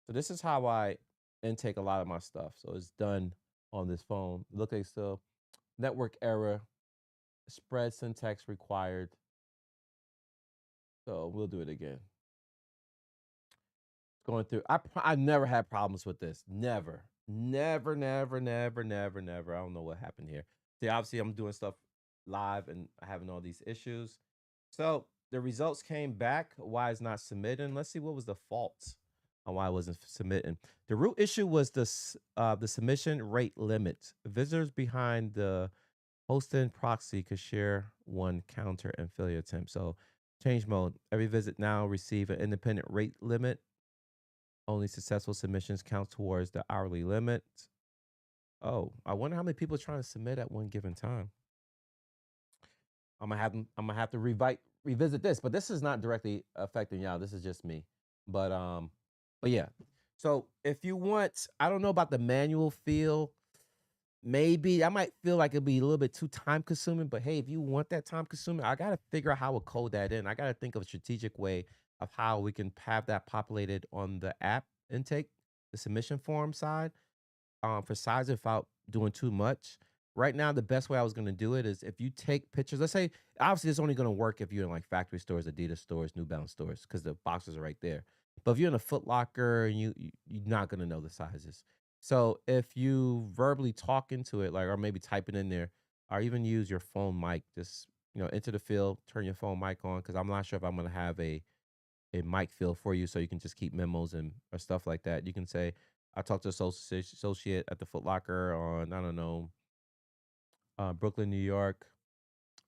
So this is how I intake a lot of my stuff. So it's done on this phone. Look at still network error, spread syntax required. So we'll do it again. Going through. I never had problems with this. Never. Never, never, never, never, never. I don't know what happened here. See, obviously I'm doing stuff live and having all these issues. So the results came back. Why it's not submitting? Let's see what was the fault on why I wasn't submitting. The root issue was the submission rate limit. Visitors behind the hosting proxy could share one counter and failure attempt. So change mode. Every visit now receive an independent rate limit. Only successful submissions count towards the hourly limit. Oh, I wonder how many people are trying to submit at one given time. I'm gonna have to revisit this, but this is not directly affecting y'all. This is just me. But yeah. So if you want, I don't know about the manual feel. Maybe I might feel like it'd be a little bit too time consuming, but hey, if you want that time consuming, I gotta figure out how to code that in. I gotta think of a strategic way of how we can have that populated on the app intake, the submission form side, for size without doing too much. Right now, the best way I was gonna do it is if you take pictures. Let's say, obviously, it's only gonna work if you're in like factory stores, Adidas stores, New Balance stores, because the boxes are right there. But if you're in a Foot Locker and you're not gonna know the sizes. So if you verbally talk into it, like or maybe type it in there, or even use your phone mic, just enter the field, turn your phone mic on, because I'm not sure if I'm gonna have a mic field for you, so you can just keep memos and or stuff like that. You can say, I talked to associate at the Foot Locker on, I don't know, Brooklyn, New York,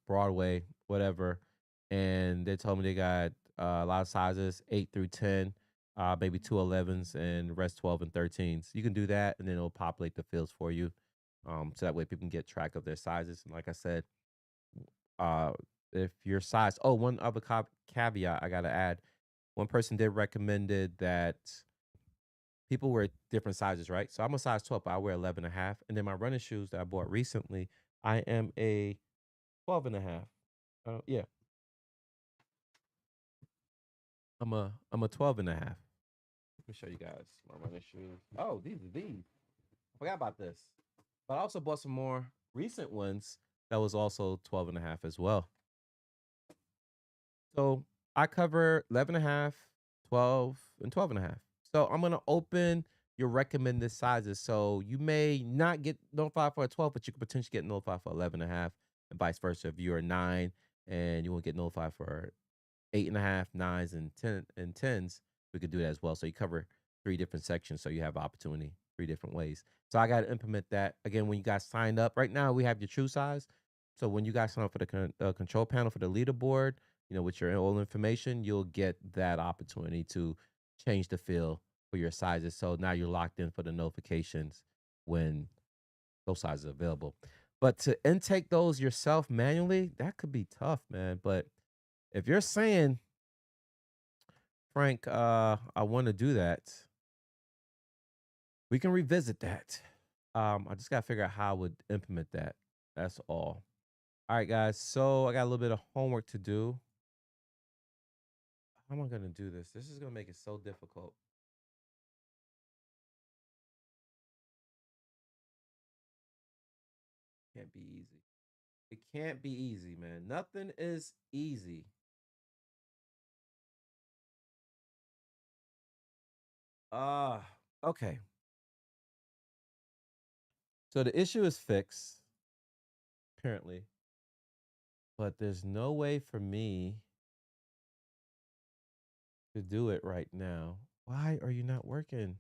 Broadway, whatever, and they told me they got a lot of sizes, 8 through 10, maybe two 11s, and the rest 12 and 13s. You can do that, and then it'll populate the fields for you, so that way people can get track of their sizes. And like I said, uh, if your size, oh, one other caveat I gotta add. One person did recommended that people wear different sizes, right? So I'm a size 12, but I wear 11 and a half. And then my running shoes that I bought recently, I am a 12 and a half. Yeah, I'm a 12 and a half. Let me show you guys my running shoes. Oh, these are these. I forgot about this. But I also bought some more recent ones that was also 12 and a half as well. So I cover 11 and a half, 12, and 12 and a half. So I'm going to open your recommended sizes. So you may not get notified for a 12, but you could potentially get notified for 11 and a half and vice versa. If you're a 9 and you won't get notified for 8.5, 9s, and 10s, we could do that as well. So you cover 3 different sections. So you have opportunity 3 different ways. So I got to implement that. Again, when you guys signed up, right now we have your true size. So when you guys sign up for the control panel for the leaderboard, with your own information, you'll get that opportunity to change the fill for your sizes. So now you're locked in for the notifications when those sizes are available. But to intake those yourself manually, that could be tough, man. But if you're saying, Frank, I want to do that, we can revisit that. I just gotta figure out how I would implement that. That's all. All right, guys. So I got a little bit of homework to do. How am I gonna do this? This is gonna make it so difficult. can't be easy, man. Nothing is easy. Uh okay. So the issue is fixed, apparently, but there's no way for me to do it right now. Why are you not working?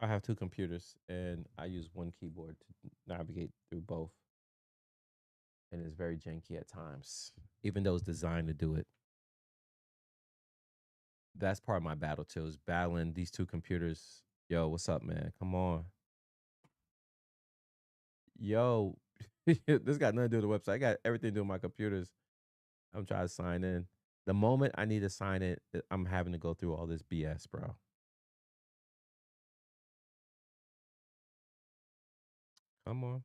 I have two computers and I use one keyboard to navigate through both. And it's very janky at times, even though it's designed to do it. That's part of my battle too, is battling these two computers. Yo, what's up, man? Come on. Yo, this got nothing to do with the website. I got everything to do with my computers. I'm trying to sign in. The moment I need to sign it, I'm having to go through all this BS, bro. Come on.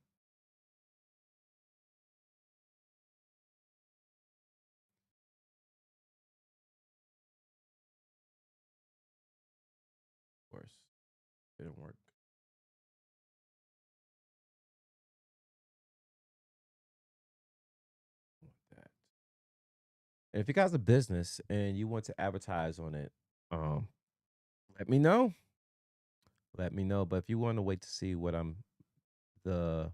Of course. Didn't work like that. And if you guys a business and you want to advertise on it, um, let me know. Let me know. But if you want to wait to see the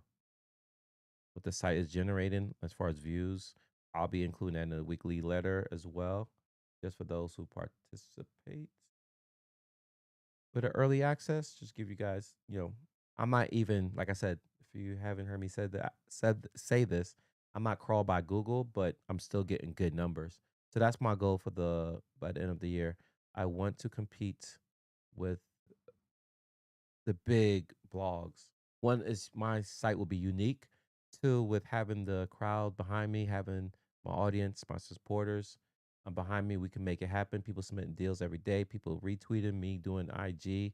what the site is generating as far as views, I'll be including that in a weekly letter as well, just for those who participate with the early access. Just give you guys, I'm not even like I said. If you haven't heard me say this, I'm not crawled by Google, but I'm still getting good numbers. So that's my goal for the by the end of the year. I want to compete with the big blogs. One is my site will be unique. Two, with having the crowd behind me, having my audience, my supporters behind me, we can make it happen. People submitting deals every day. People retweeting me doing IG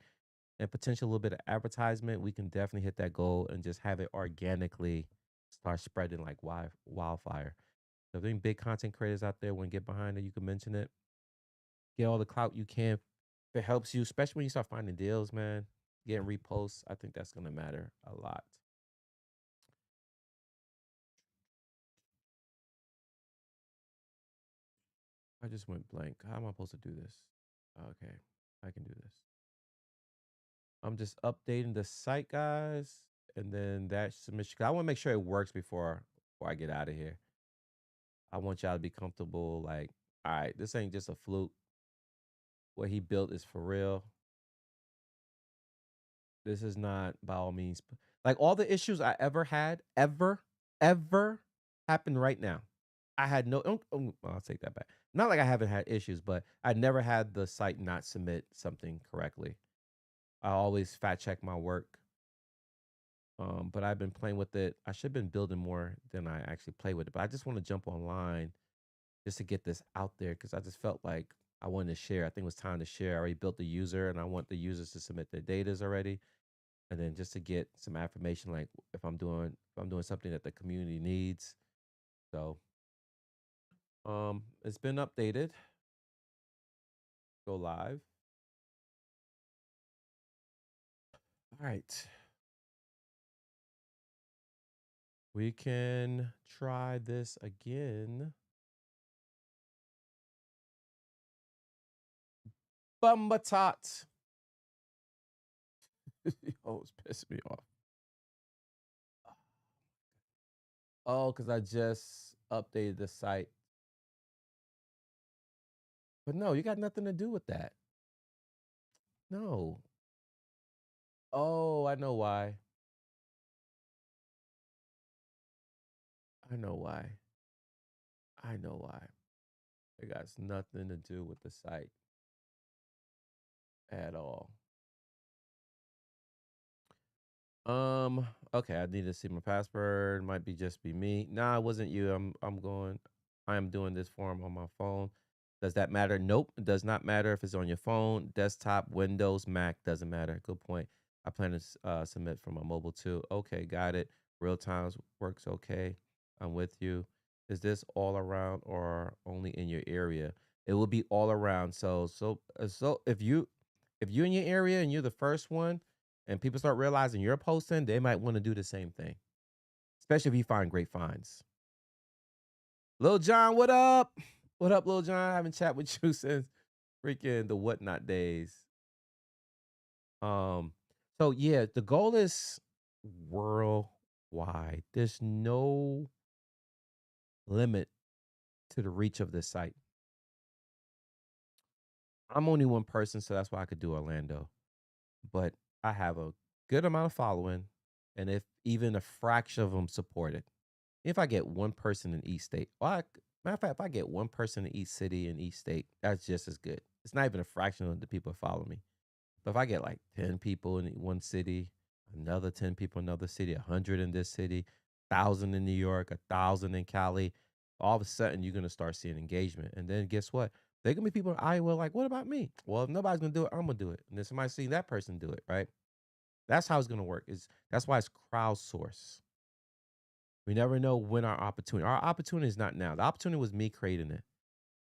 and potential a little bit of advertisement. We can definitely hit that goal and just have it organically start spreading like wildfire. So if there any big content creators out there want to get behind it, you can mention it. Get all the clout you can. If it helps you, especially when you start finding deals, man, getting reposts, I think that's gonna matter a lot. I just went blank. How am I supposed to do this? Okay, I can do this. I'm just updating the site, guys, and then that submission. I want to make sure it works before I get out of here. I want y'all to be comfortable. Like, all right, this ain't just a fluke. What he built is for real. This is not by all means like all the issues I ever had, ever happened right now. I had no. I'll take that back. Not like I haven't had issues, but I never had the site not submit something correctly. I always fact check my work. But I've been playing with it. I should have been building more than I actually play with it. But I just want to jump online just to get this out there because I just felt like I wanted to share. I think it was time to share. I already built the user, and I want the users to submit their datas already, and then just to get some affirmation, like if I'm doing something that the community needs. So, it's been updated. Go live. All right. We can try this again. Bumbatot. Oh, it's pissing me off. Oh, because I just updated the site. But no, you got nothing to do with that. No. Oh, I know why. I know why. I know why. It got nothing to do with the site at all. Okay, I need to see my password. Might be just be me. Nah, it wasn't you. I am doing this form on my phone. Does that matter? Nope. It does not matter if it's on your phone, desktop, Windows, Mac, doesn't matter. Good point. I plan to submit from a mobile too. Okay, got it. Real times works okay. I'm with you. Is this all around or only in your area? It will be all around. So if you're in your area and you're the first one and people start realizing you're posting, they might want to do the same thing. especially if you find great finds. Lil John, what up? What up, Lil John? I haven't chat with you since freaking the whatnot days. Um, so yeah, the goal is worldwide. There's no limit to the reach of this site. I'm only one person, so that's why I could do Orlando. But I have a good amount of following, and if even a fraction of them support it, if I get one person in each state, matter of fact, if I get one person in each city in each state, that's just as good. It's not even a fraction of the people that follow me. But if I get like 10 people in one city, another 10 people in another city, 100 in this city, 1,000 in New York, 1,000 in Cali, all of a sudden you're going to start seeing engagement. And then guess what? They're going to be people in Iowa like, what about me? Well, if nobody's going to do it, I'm going to do it. And then somebody see that person do it, right? That's how it's going to work. That's why it's crowdsource. We never know when our opportunity is not now. The opportunity was me creating it.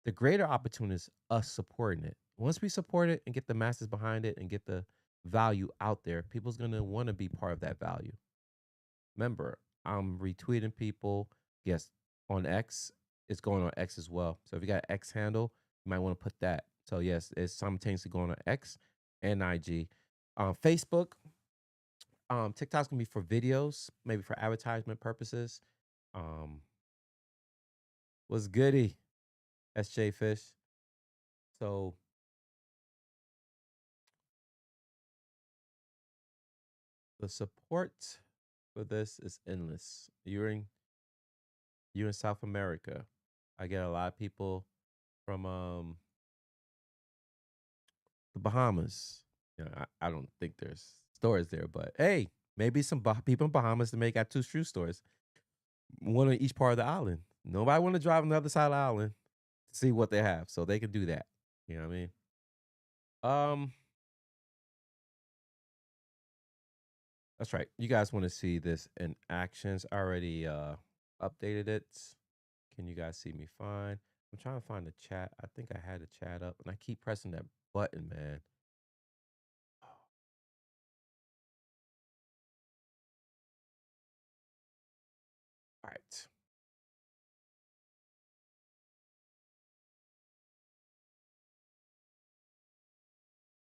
The greater opportunity is us supporting it. Once we support it and get the masses behind it and get the value out there, people's gonna want to be part of that value. Remember, I'm retweeting people. Yes, on X, it's going on X as well. So if you got an X handle, you might want to put that. So yes, it's simultaneously going on X and IG. Facebook, TikTok's gonna be for videos, maybe for advertisement purposes. Um, what's goody? SJ Fish. So the support for this is endless. You're in South America. I get a lot of people from the Bahamas. I don't think there's stores there, but hey, maybe some people in Bahamas that may got two shoe stores, one on each part of the island. Nobody want to drive on the other side of the island to see what they have, so they can do that. You know what I mean? Um, that's right. You guys want to see this in actions? I already updated it. Can you guys see me fine? I'm trying to find the chat. I think I had the chat up, and I keep pressing that button, man. All right.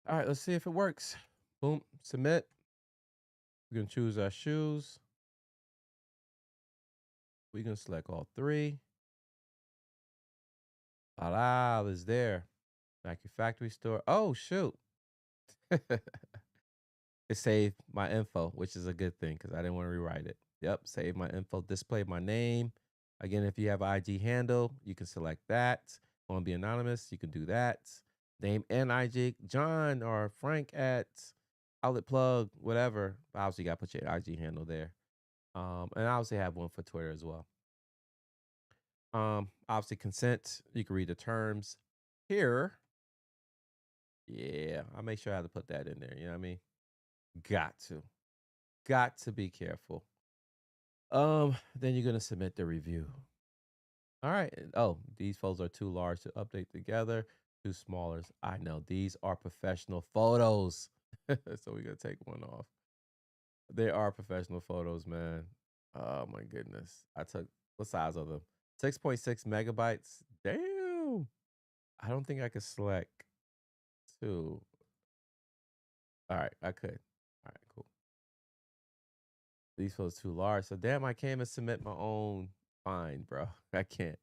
All right, let's see if it works. Boom, submit. We're going to choose our shoes. We're going to select all three. Halal is there. Nike Factory Store. Oh, shoot. It saved my info, which is a good thing because I didn't want to rewrite it. Yep, save my info, display my name. Again, if you have an IG handle, you can select that. Want to be anonymous, you can do that. Name and IG, John or Frank at Outlet Plug, whatever. Obviously, you got to put your IG handle there. And I obviously have one for Twitter as well. Obviously, consent. You can read the terms here. Yeah, I'll make sure I have to put that in there. You know what I mean? Got to. Got to be careful. Then you're gonna submit the review. All right. Oh, these photos are too large to update together. Too smaller. I know these are professional photos. So we're gonna take one off. They are professional photos, man. Oh my goodness. I took what size of them? 6.6 megabytes. Damn. I don't think I could select two. All right, I could. All right, cool. These photos too large. So damn, I can't even submit my own. Fine, bro. I can't.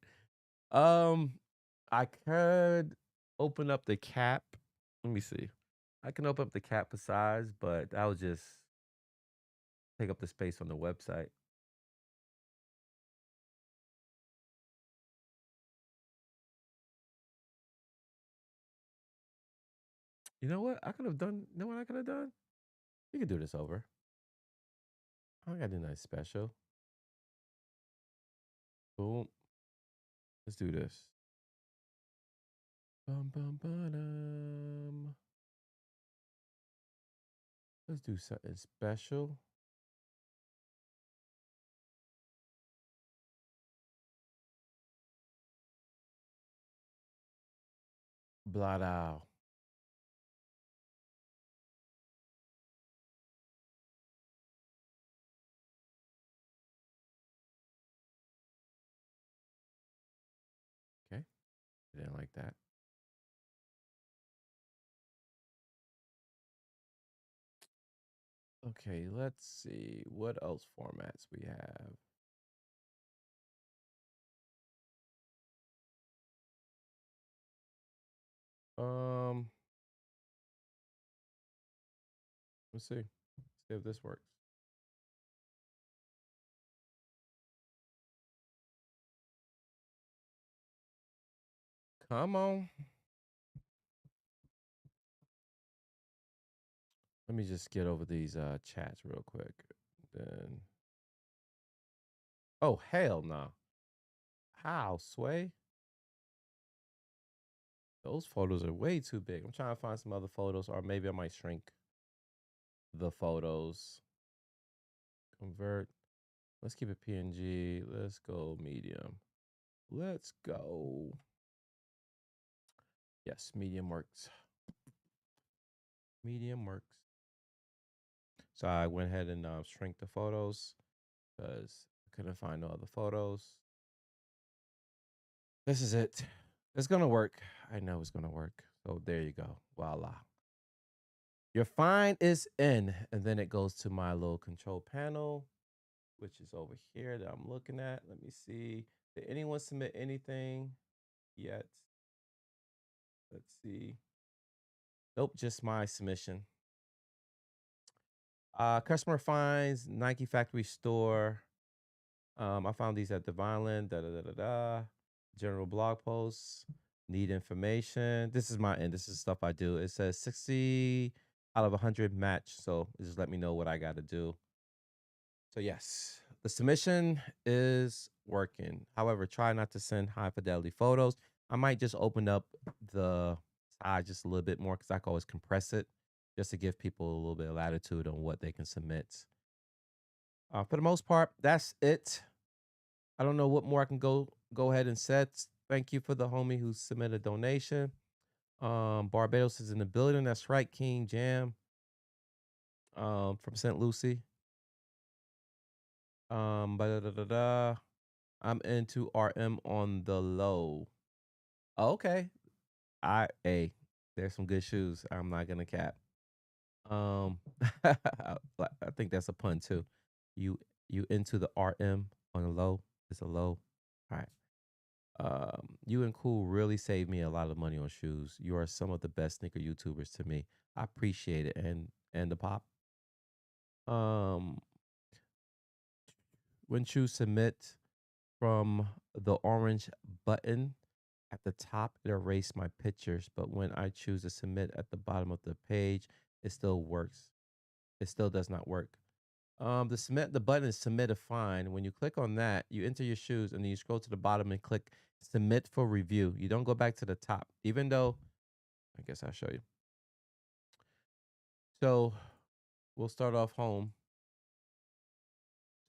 Um, I could open up the cap. Let me see. I can open up the cap for size, but that would just take up the space on the website. You know what? I could have done. You know what I could have done? You can do this over. I gotta do nice special. Boom. Let's do this. Bum bum bum. Let's do something special. Blot out. I didn't like that. Okay, let's see what else formats we have. Um, let's see. See if this works. Come on. Let me just get over these chats real quick. Then oh hell no. How, Sway? Those photos are way too big. I'm trying to find some other photos, or maybe I might shrink the photos. Convert. Let's keep it PNG. Let's go medium. Let's go. Yes, medium works. Medium works. So I went ahead and shrink the photos because I couldn't find no other photos. This is it. It's gonna work. I know it's gonna work. So there you go. Voila. Your fine is in. And then it goes to my little control panel, which is over here that I'm looking at. Let me see. Did anyone submit anything yet? Let's see. Nope, just my submission. Customer finds Nike Factory Store. I found these at the Vineland. Da da da da da. General blog posts. Need information. This is my end. This is stuff I do. It says 60 out of 100 match. So it just let me know what I got to do. So yes, the submission is working. However, try not to send high fidelity photos. I might just open up the side just a little bit more because I can always compress it just to give people a little bit of latitude on what they can submit. For the most part, that's it. I don't know what more I can go ahead and set. Thank you for the homie who submitted a donation. Barbados is in the building. That's right, King Jam. From St. Lucie. I'm into RM on the low. Okay. There's some good shoes. I'm not gonna cap. I think that's a pun too. You you into the RM on the low? It's a low. All right. You and Cool really saved me a lot of money on shoes. You are some of the best sneaker YouTubers to me. I appreciate it. And the pop. Um, when you submit from the orange button at the top, it erased my pictures. But when I choose to submit at the bottom of the page, it still works. It still does not work. The button is submit a fine. When you click on that, you enter your shoes and then you scroll to the bottom and click submit for review. You don't go back to the top, even though I guess I'll show you. So we'll start off home.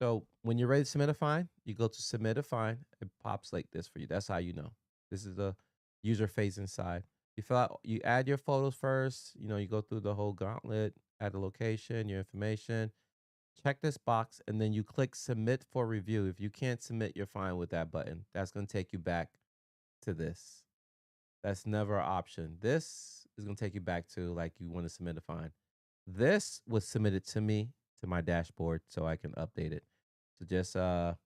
So when you're ready to submit a fine, you go to submit a fine. It pops like this for you. That's how you know. This is the user face inside. You fill out, you add your photos first. You know, you go through the whole gauntlet, add the location, your information, check this box, and then you click submit for review. If you can't submit, you're fine with that button. That's going to take you back to this. That's never an option. This is going to take you back to like you want to submit a fine. This was submitted to me to my dashboard so I can update it. So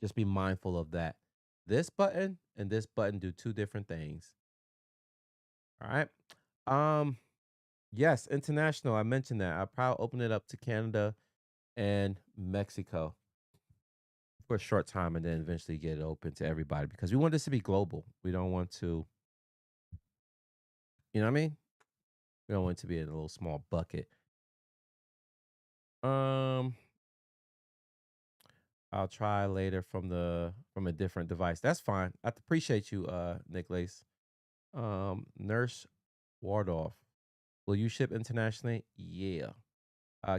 just be mindful of that. This button and this button do two different things. All right. Um yes, international. I mentioned that. I'll probably open it up to Canada and Mexico for a short time and then eventually get it open to everybody because we want this to be global. We don't want to, you know what I mean? We don't want it to be in a little small bucket. Um, I'll try later from a different device. That's fine. I appreciate you, Nick Lace. Nurse Wardolph. Will you ship internationally? Yeah.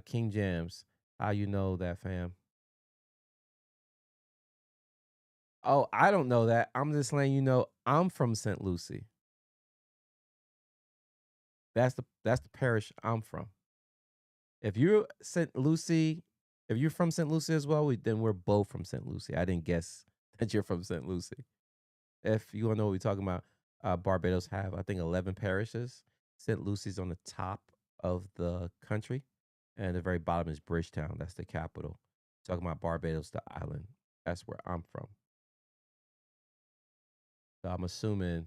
King Jams. How you know that, fam? Oh, I don't know that. I'm just letting you know I'm from St. Lucie. That's the parish I'm from. If you're St. Lucie, if you're from St. Lucie as well, then we're both from St. Lucie. I didn't guess that you're from St. Lucie. If you want to know what we're talking about, Barbados have, I think, 11 parishes. St. Lucy's on the top of the country, and the very bottom is Bridgetown. That's the capital. Talking about Barbados, the island. That's where I'm from. So I'm assuming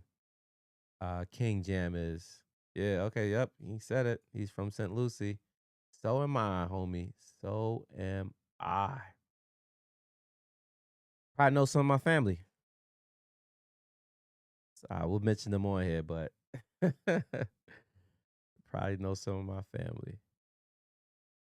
King Jam is, yeah, okay, yep, he said it. He's from St. Lucie. So am I, homie. So am I. Probably know some of my family. So I will mention them on here, but probably know some of my family.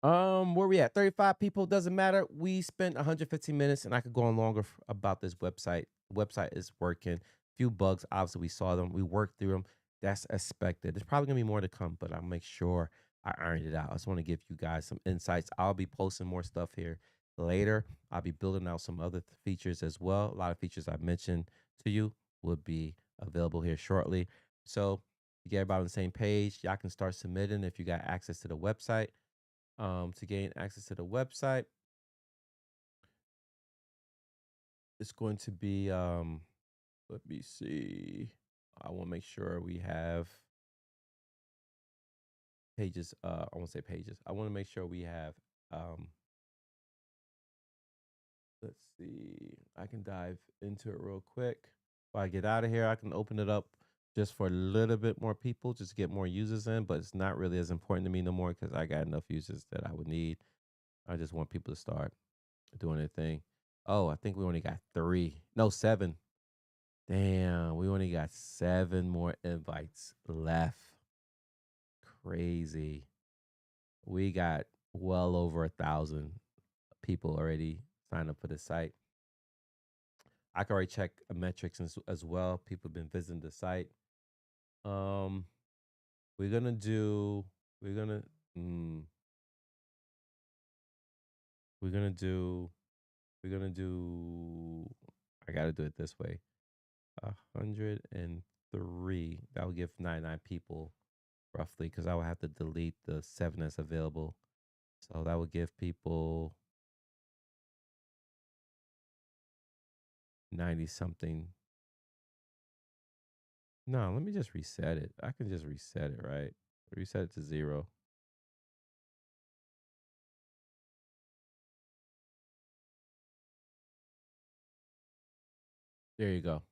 Where we at? 35 people, doesn't matter. We spent 115 minutes and I could go on longer about this website. The website is working. Few bugs, obviously we saw them. We worked through them. That's expected. There's probably gonna be more to come, but I'll make sure I ironed it out. I just want to give you guys some insights. I'll be posting more stuff here later. I'll be building out some other features as well. A lot of features I mentioned to you will be available here shortly. So to get everybody on the same page, y'all can start submitting if you got access to the website. To gain access to the website, it's going to be let me see. I want to make sure we have pages. I won't say pages. I want to make sure we have um let's see. I can dive into it real quick. If I get out of here, I can open it up just for a little bit more people, just to get more users in, but it's not really as important to me no more because I got enough users that I would need. I just want people to start doing their thing. Oh, I think we only got three. No, seven. Damn, we only got seven more invites left. Crazy. We got well over 1,000 people already signed up for the site. I can already check metrics as well. People have been visiting the site. Um, we're gonna do. We're gonna. Mm, we're gonna do. We're gonna do. I gotta do it this way. 103. That would give 99 people roughly, because I would have to delete the seven that's available. So that would give people 90 something. No, let me just reset it. I can just reset it, right? Reset it to 0. There you go.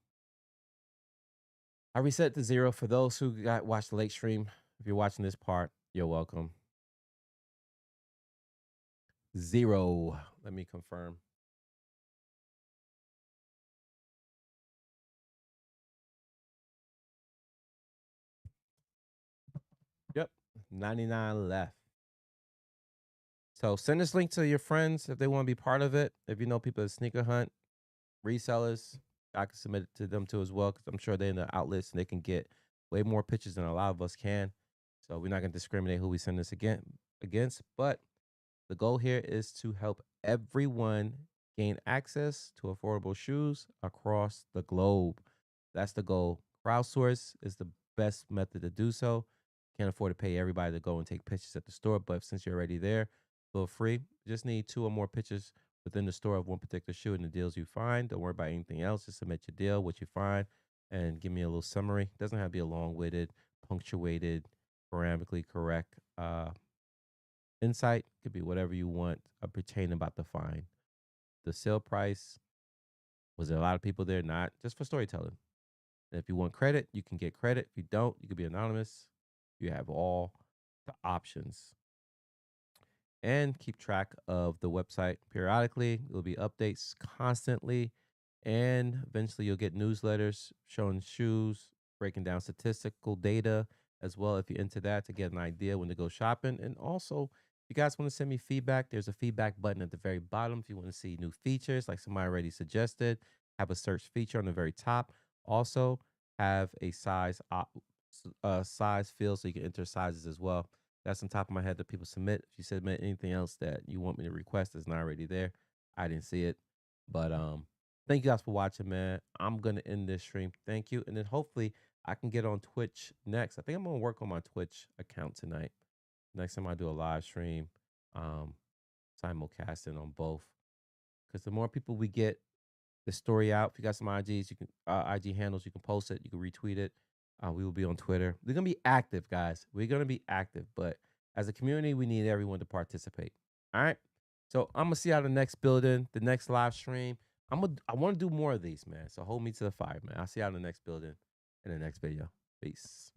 I reset it to 0 for those who got watched the late stream. If you're watching this part, you're welcome. 0. Let me confirm. Yep. 99 left. So send this link to your friends if they want to be part of it. If you know people that sneaker hunt, resellers, I can submit it to them too as well, because I'm sure they're in the outlets and they can get way more pictures than a lot of us can. So we're not going to discriminate who we send this against. But the goal here is to help everyone gain access to affordable shoes across the globe. That's the goal. Crowdsource is the best method to do so. Can't afford to pay everybody to go and take pictures at the store, but since you're already there, feel free. Just need 2 or more pictures within the store of one particular shoe and the deals you find. Don't worry about anything else. Just submit your deal, what you find, and give me a little summary. Doesn't have to be a long-winded, punctuated, grammatically correct insight. Could be whatever you want pertaining about the find. The sale price, was there a lot of people there? Not, just for storytelling. And if you want credit, you can get credit. If you don't, you could be anonymous. You have all the options. And keep track of the website periodically. There'll be updates constantly. And eventually you'll get newsletters showing shoes, breaking down statistical data as well, if you're into that, to get an idea when to go shopping. And also, if you guys want to send me feedback, there's a feedback button at the very bottom. If you want to see new features, like somebody already suggested, have a search feature on the very top. Also, have a size field so you can enter sizes as well. That's on top of my head that people submit. If you submit anything else that you want me to request that's not already there, I didn't see it. But thank you guys for watching, man. I'm gonna end this stream. Thank you, and then hopefully I can get on Twitch next. I think I'm gonna work on my Twitch account tonight. Next time I do a live stream, um, simulcasting on both, because the more people we get, the story out. If you got some IGs, you can IG handles, you can post it, you can retweet it. We will be on Twitter. We're gonna be active, guys. We're gonna be active, but as a community, we need everyone to participate. All right. So I'm gonna see how the next building, the next live stream. I want to do more of these, man. So hold me to the fire, man. I'll see you out in the next building in the next video. Peace.